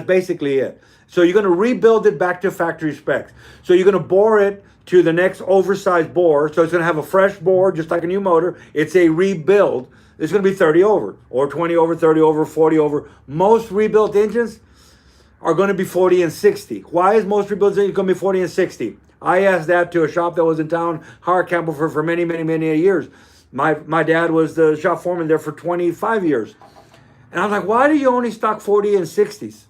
basically it. So you're going to rebuild it back to factory specs. So you're going to bore it to the next oversized bore. So it's going to have a fresh bore, just like a new motor. It's a rebuild. It's going to be 30 over, or 20 over, 30 over, 40 over. Most rebuilt engines are going to be 40 and 60. Why is most rebuilt engines going to be 40 and 60? I asked that to a shop that was in town, Howard Campbell, for many, many, many years. My dad was the shop foreman there for 25 years. And I was like, why do you only stock 40 and 60s?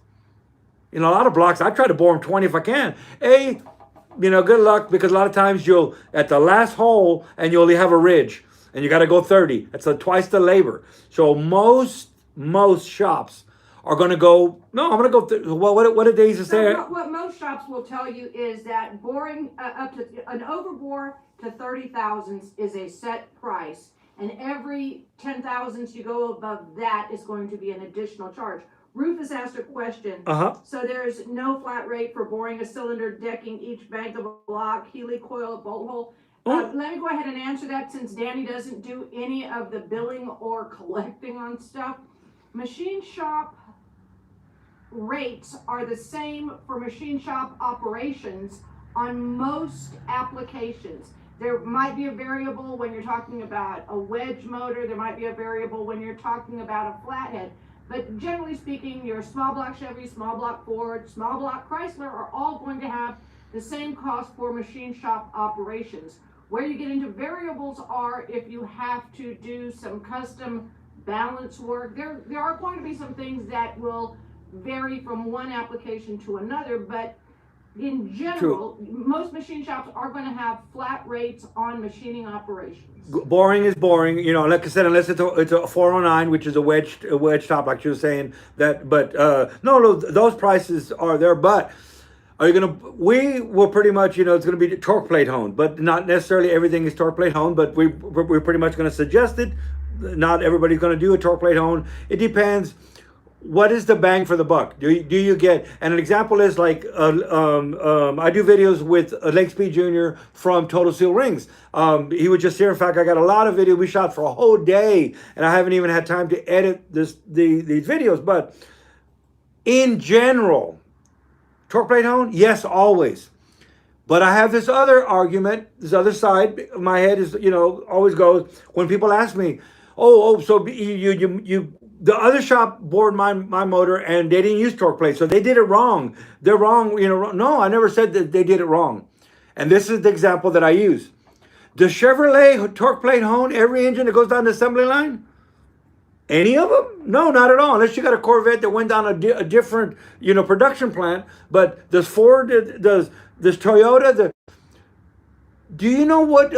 A lot of blocks, I try to bore them 20 if I can. Good luck, because a lot of times you'll, at the last hole, and you only have a ridge, and you got to go 30. That's twice the labor. So most shops are going to go, no, I'm going to go, what did they used to say? What most shops will tell you is that boring up to an overbore to 30 thousandths is a set price, and every 10 thousandths you go above that is going to be an additional charge. Rufus asked a question. So there's no flat rate for boring a cylinder, decking each bank of a block, Healy coil, a bolt hole. Let me go ahead and answer that, since Danny doesn't do any of the billing or collecting on stuff. Machine shop rates are the same for machine shop operations on most applications. There might be a variable when you're talking about a wedge motor. There might be a variable when you're talking about a flathead. But generally speaking, your small block Chevy, small block Ford, small block Chrysler are all going to have the same cost for machine shop operations. Where you get into variables are if you have to do some custom balance work. There are going to be some things that will vary from one application to another, but in general, most machine shops are going to have flat rates on machining operations. Boring is boring, like I said, unless it's a 409, which is a wedge top, like you were saying. But no, those prices are there. But we will pretty much, it's going to be torque plate honed, but not necessarily everything is torque plate honed. But we're pretty much going to suggest it. Not everybody's going to do a torque plate honed. It depends. What is the bang for the buck? Do you get, and an example is like, I do videos with Lake Speed Jr. from Total Seal Rings. He was just here. In fact, I got a lot of video. We shot for a whole day, and I haven't even had time to edit these videos. But in general, torque plate hone, yes, always. But I have this other argument, this other side. My head is, always goes when people ask me, so you the other shop bored my motor and they didn't use torque plates, so they did it wrong. They're wrong, No, I never said that they did it wrong. And this is the example that I use. Does Chevrolet torque plate hone every engine that goes down the assembly line? Any of them? No, not at all. Unless you got a Corvette that went down a different, production plant. But does Ford, does Toyota, do you know what,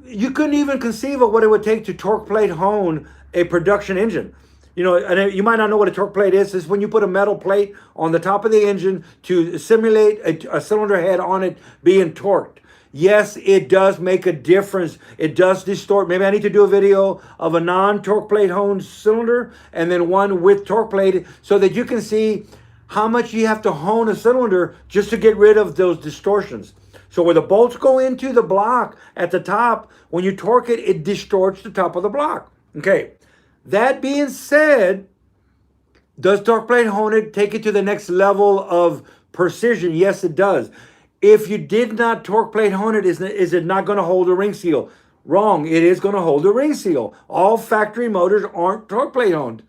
you couldn't even conceive of what it would take to torque plate hone a production engine. And you might not know what a torque plate is. It's when you put a metal plate on the top of the engine to simulate a cylinder head on it being torqued. Yes, it does make a difference. It does distort. Maybe I need to do a video of a non-torque plate honed cylinder and then one with torque plate so that you can see how much you have to hone a cylinder just to get rid of those distortions. So where the bolts go into the block at the top, when you torque it, it distorts the top of the block. Okay. That being said, Does torque plate hone it take it to the next level of precision? Yes, it does. If you did not torque plate hone it, is it not going to hold a ring seal? Wrong. It is going to hold a ring seal. All factory motors aren't torque plate honed.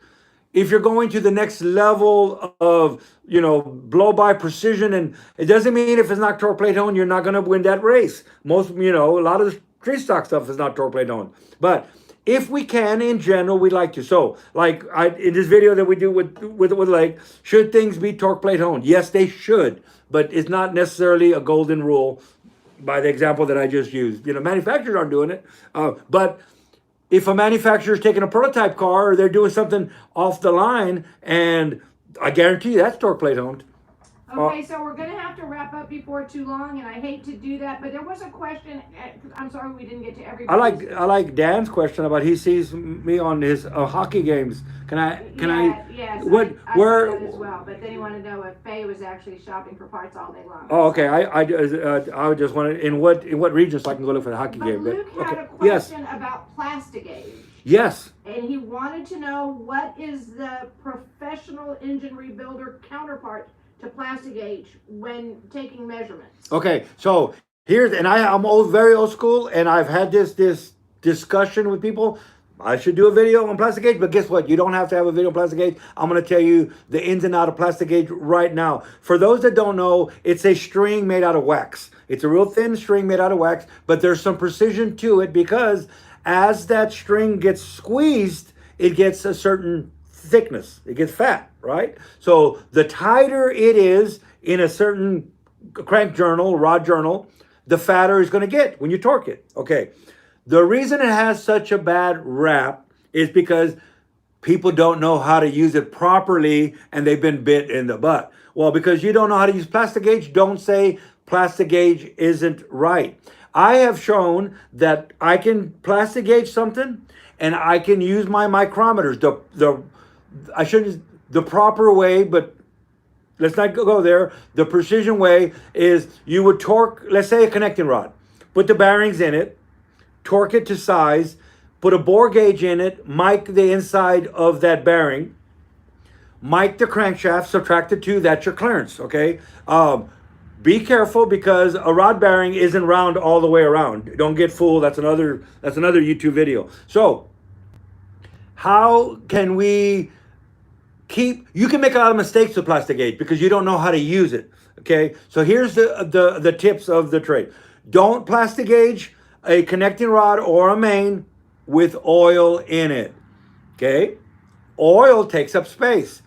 If you're going to the next level of, blow by precision, and it doesn't mean if it's not torque plate honed, you're not going to win that race. Most, a lot of the street stock stuff is not torque plate honed. But if we can, in general, we'd like to. So, like in this video that we do with Lake, should things be torque plate honed? Yes, they should, but it's not necessarily a golden rule. By the example that I just used, manufacturers aren't doing it, but if a manufacturer's taking a prototype car or they're doing something off the line, and I guarantee you that's torque plate honed. Okay, so we're gonna have to wrap up before too long, and I hate to do that, but there was a question. I'm sorry we didn't get to everybody. I like Dan's question about he sees me on his hockey games. Yes, what I where said that as well, but then he wanted to know if Faye was actually shopping for parts all day long. Oh, okay. I just wanted in what region so I can go look for the hockey But game. Luke But had okay. a question about Plastigate. Yes. And he wanted to know what is the professional engine rebuilder counterpart to Plastigate when taking measurements. Okay. So I'm very old school, and I've had this discussion with people. I should do a video on plastic gauge, but guess what? You don't have to have a video on plastic gauge. I'm going to tell you the ins and outs of plastic gauge right now. For those that don't know, it's a string made out of wax. It's a real thin string made out of wax, but there's some precision to it because as that string gets squeezed, it gets a certain thickness. It gets fat, right? So the tighter it is in a certain crank journal, rod journal, the fatter it's going to get when you torque it. Okay. The reason it has such a bad rap is because people don't know how to use it properly and they've been bit in the butt. Well, because you don't know how to use plastic gauge, don't say plastic gauge isn't right. I have shown that I can plastic gauge something and I can use my micrometers. The proper way, but let's not go there. The precision way is you would torque, let's say a connecting rod, put the bearings in it, torque it to size, put a bore gauge in it, mic the inside of that bearing, mic the crankshaft, subtract the two, that's your clearance, okay? Be careful because a rod bearing isn't round all the way around. Don't get fooled, that's another YouTube video. So, how can we you can make a lot of mistakes with plastic gauge because you don't know how to use it, okay? So here's the tips of the trade. Don't plastic gauge a connecting rod or a main with oil in it, okay? Oil takes up space.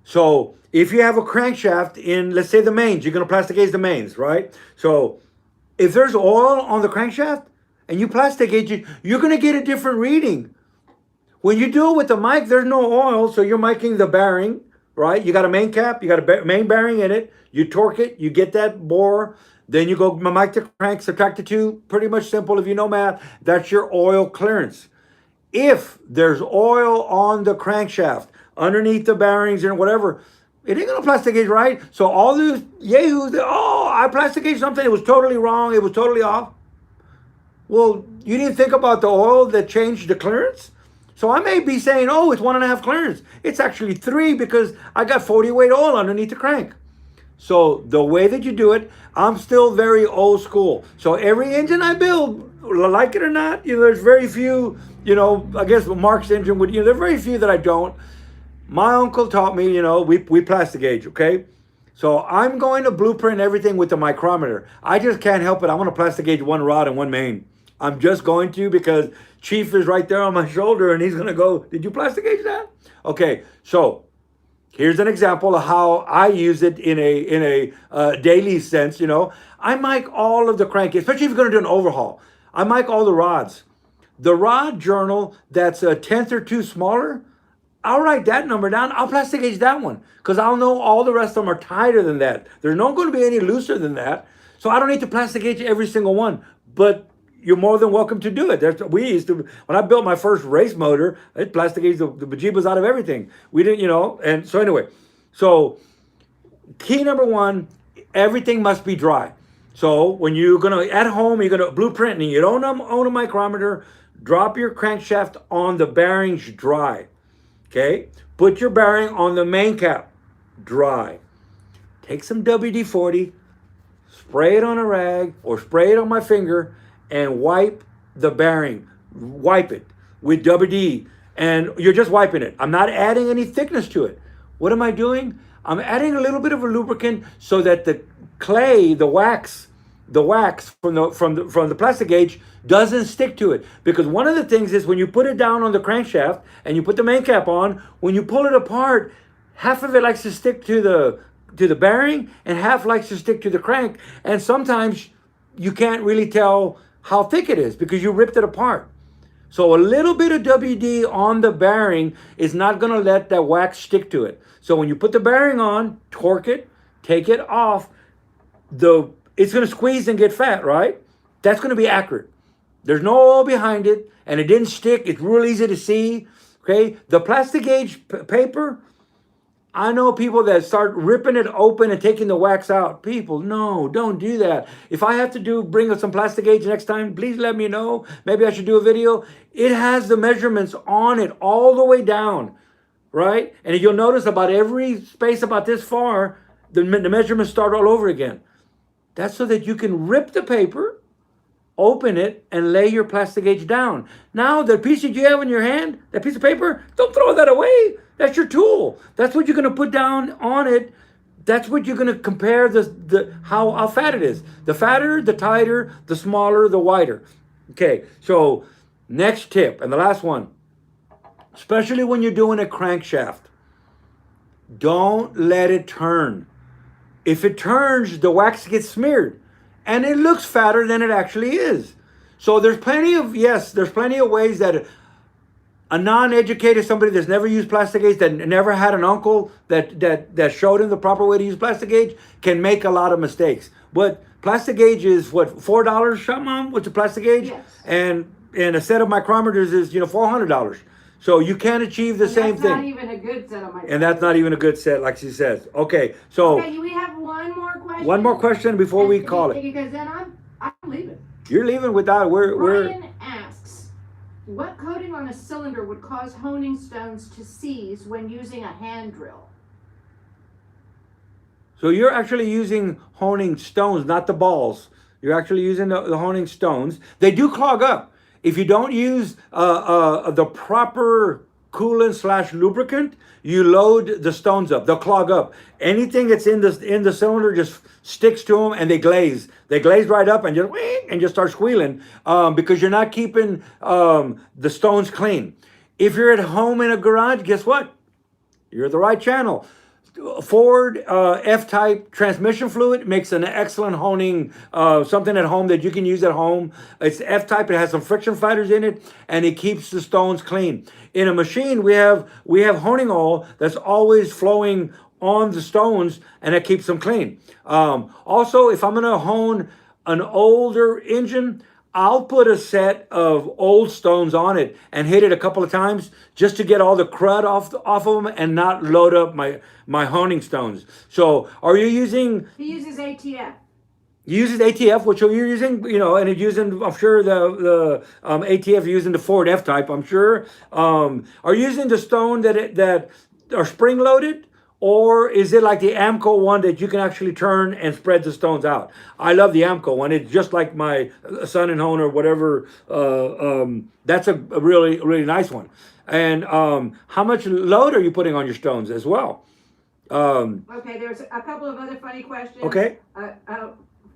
So if you have a crankshaft in, let's say the mains, you're gonna plastic gauge the mains, right? So if there's oil on the crankshaft and you plastic gauge it, you're gonna get a different reading. When you do it with the mic, there's no oil, so you're miking the bearing, right? You got a main cap, you got a main bearing in it, you torque it, you get that bore, then you go mic the crank, subtract the two, pretty much simple. If you know math, that's your oil clearance. If there's oil on the crankshaft, underneath the bearings and whatever, it ain't gonna plastic gauge right. So all these yahoos, I plastic gauge something, it was totally wrong, it was totally off. Well, you didn't think about the oil that changed the clearance? So I may be saying, it's 1.5 clearance. It's actually 3 because I got 40 weight oil underneath the crank. So the way that you do it, I'm still very old school. So every engine I build, like it or not, there's very few, I guess Mark's engine would, there are very few that I don't. My uncle taught me, we plastic gauge, okay? So I'm going to blueprint everything with the micrometer. I just can't help it. I want to plastic gauge one rod and one main. I'm just going to because Chief is right there on my shoulder and he's going to go, did you plastic gauge that? Okay, so here's an example of how I use it in a daily sense, I mic all of the crank, especially if you're going to do an overhaul. I mic all the rods. The rod journal that's a tenth or two smaller, I'll write that number down. I'll plastic gauge that one because I'll know all the rest of them are tighter than that. There's not going to be any looser than that. So I don't need to plastic gauge every single one, but you're more than welcome to do it. We used to, when I built my first race motor, I plastic gauged the bejeebas out of everything. We didn't, and so anyway. So key number one, everything must be dry. So when you're gonna, at home, you're gonna blueprint and you don't own a micrometer, drop your crankshaft on the bearings dry, okay? Put your bearing on the main cap, dry. Take some WD-40, spray it on a rag or spray it on my finger and wipe the bearing. Wipe it with WD, and you're just wiping it. I'm not adding any thickness to it. What am I doing? I'm adding a little bit of a lubricant so that the clay, the wax from the plastic gauge doesn't stick to it. Because one of the things is when you put it down on the crankshaft and you put the main cap on, when you pull it apart, half of it likes to stick to the bearing and half likes to stick to the crank. And sometimes you can't really tell how thick it is because you ripped it apart. So a little bit of WD on the bearing is not going to let that wax stick to it. So when you put the bearing on, torque it, take it off, it's going to squeeze and get fat, right? That's going to be accurate. There's no oil behind it, and it didn't stick. It's real easy to see, okay? The plastic gauge paper, I know people that start ripping it open and taking the wax out. People, no, don't do that. If I have to bring up some plastic gauge next time, please let me know. Maybe I should do a video. It has the measurements on it all the way down, right? And you'll notice about every space about this far, the measurements start all over again. That's so that you can rip the paper, open it, and lay your plastic gauge down. Now, the piece that you have in your hand, that piece of paper, don't throw that away. That's your tool. That's what you're going to put down on it. That's what you're going to compare how fat it is. The fatter, the tighter, the smaller, the wider. Okay, so next tip, and the last one, especially when you're doing a crankshaft, don't let it turn. If it turns, the wax gets smeared and it looks fatter than it actually is. So there's plenty of ways that a non-educated, somebody that's never used plastic gauge, that never had an uncle that showed him the proper way to use plastic gauge, can make a lot of mistakes. But plastic gauge is what, $4, shop mom, with the plastic gauge? Yes. And a set of micrometers is $400. So you can't achieve the same thing. That's not even a good set of micrometers. And that's not even a good set, like she says. Okay, so okay, we have one more question. One more question before we call it. Because then I'm leaving. You're leaving without Brian asks, what coating on a cylinder would cause honing stones to seize when using a hand drill? So you're actually using honing stones, not the balls. You're actually using the honing stones. They do clog up. If you don't use the proper coolant / lubricant, you load the stones up. They'll clog up. Anything that's in the cylinder just sticks to them and they glaze. They glaze right up and just start squealing because you're not keeping the stones clean. If you're at home in a garage, guess what? You're the right channel. Ford F-type transmission fluid makes an excellent honing, something at home that you can use at home. It's F-type. It has some friction fighters in it, and it keeps the stones clean. In a machine, we have honing oil that's always flowing on the stones, and it keeps them clean. Also, if I'm going to hone an older engine, I'll put a set of old stones on it and hit it a couple of times just to get all the crud off of them and not load up my honing stones. So are you using... He uses ATF. He uses ATF, which you're using, and it's using, I'm sure, the ATF using the Ford F-type, I'm sure. Are you using the stone that are spring-loaded? Or is it like the Amco one that you can actually turn and spread the stones out? I love the Amco one. It's just like my Sun and Hone or whatever. That's a really, really nice one. And how much load are you putting on your stones as well? Okay, there's a couple of other funny questions. Okay.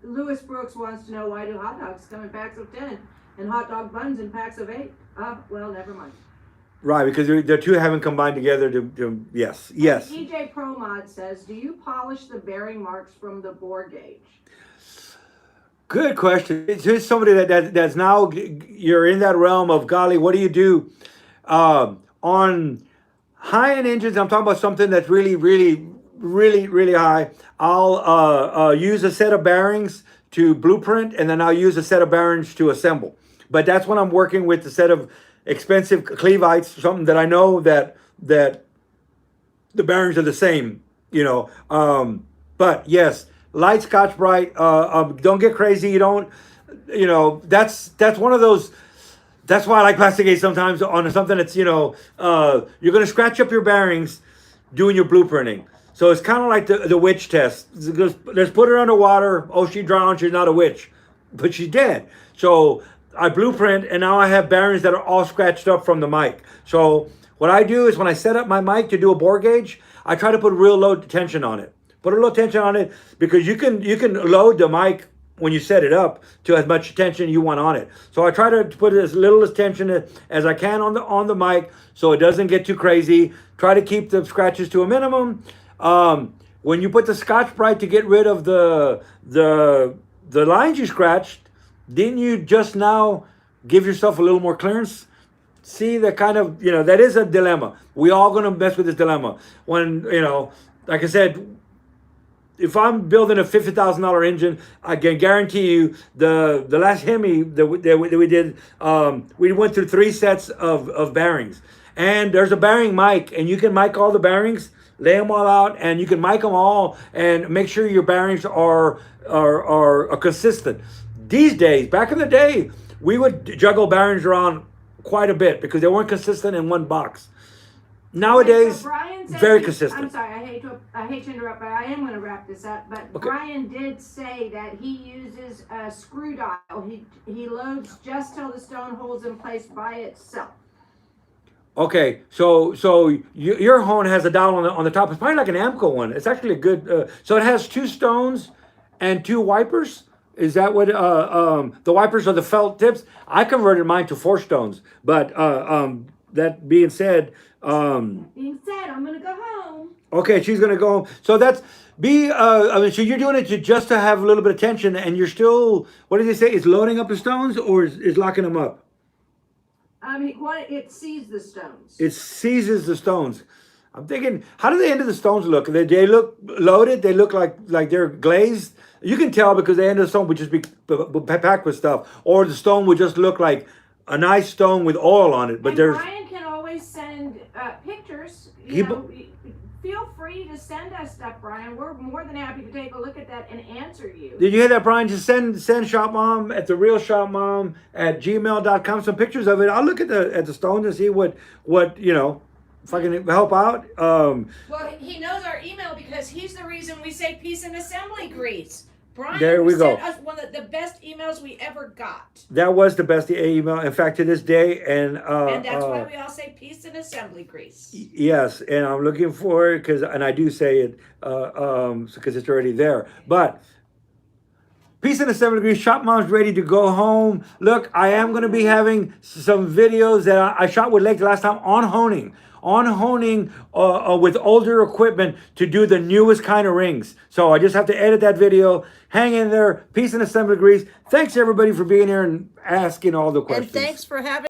Lewis Brooks wants to know, why do hot dogs come in packs of 10 and hot dog buns in packs of 8? Well, never mind. Right, because the two haven't combined together to yes. EJ ProMod says, do you polish the bearing marks from the bore gauge? Good question. It's somebody that's now, you're in that realm of, golly, what do you do? On high-end engines, I'm talking about something that's really, really, really, really high. I'll use a set of bearings to blueprint, and then I'll use a set of bearings to assemble. But that's when I'm working with the set of expensive Clevites, something that I know that the bearings are the same, but yes, light Scotch Brite. Don't get crazy. You don't, that's one of those That's why I like Plasticate sometimes on something that's, you're going to scratch up your bearings doing your blueprinting. So it's kind of like the witch test. Let's put her underwater. Oh, she drowned. She's not a witch, but she's dead. So I blueprint, and now I have bearings that are all scratched up from the mic. So what I do is when I set up my mic to do a bore gauge, I try to put real low tension on it. Put a little tension on it because you can load the mic when you set it up to as much tension you want on it. So I try to put as little as tension as I can on the mic so it doesn't get too crazy. Try to keep the scratches to a minimum. When you put the Scotch-Brite to get rid of the lines you scratched, didn't you just now give yourself a little more clearance? See, that kind of, that is a dilemma. We all gonna mess with this dilemma. When, like I said, if I'm building a $50,000 engine, I can guarantee you the last Hemi that we did, we went through 3 sets of bearings. And there's a bearing mic, and you can mic all the bearings, lay them all out, and you can mic them all and make sure your bearings are consistent. These days, back in the day, we would juggle bearings around quite a bit because they weren't consistent in one box. Nowadays, very consistent. I'm sorry, I hate to interrupt, but I am going to wrap this up. But okay. Brian did say that he uses a screw dial. He loads just till the stone holds in place by itself. Okay, so your hone has a dial on the top. It's probably like an Amco one. It's actually a good. So it has 2 stones and 2 wipers. Is that what the wipers are the felt tips? I converted mine to 4 stones. But that being said, I'm gonna go home. Okay, she's gonna go home. So that's so you're doing it just to have a little bit of tension, and you're still, what did they say? Is loading up the stones or is locking them up? It sees the stones. It seizes the stones. I'm thinking, how do the end of the stones look? They look loaded. They look like they're glazed. You can tell because the end of the stone would just be packed with stuff, or the stone would just look like a nice stone with oil on it. But Brian can always send pictures. Feel free to send us stuff, Brian. We're more than happy to take a look at that and answer you. Did you hear that, Brian? Just send Shop Mom at therealshopmom@gmail.com some pictures of it. I'll look at the stones and see what if I can help out. Well, he knows our email because he's the reason we say peace and assembly grease. Brian there we sent go. us one of the best emails we ever got. That was the best email, in fact, to this day. And that's why we all say peace and assembly grease. Yes, and I'm looking for it and I do say it because it's already there. But peace and assembly grease. Shop Mom's ready to go home. Look, I am going to be having some videos that I shot with Lake last time on honing with older equipment to do the newest kind of rings. So I just have to edit that video. Hang in there. Peace and assembly grease. Thanks everybody for being here and asking all the questions. And thanks for having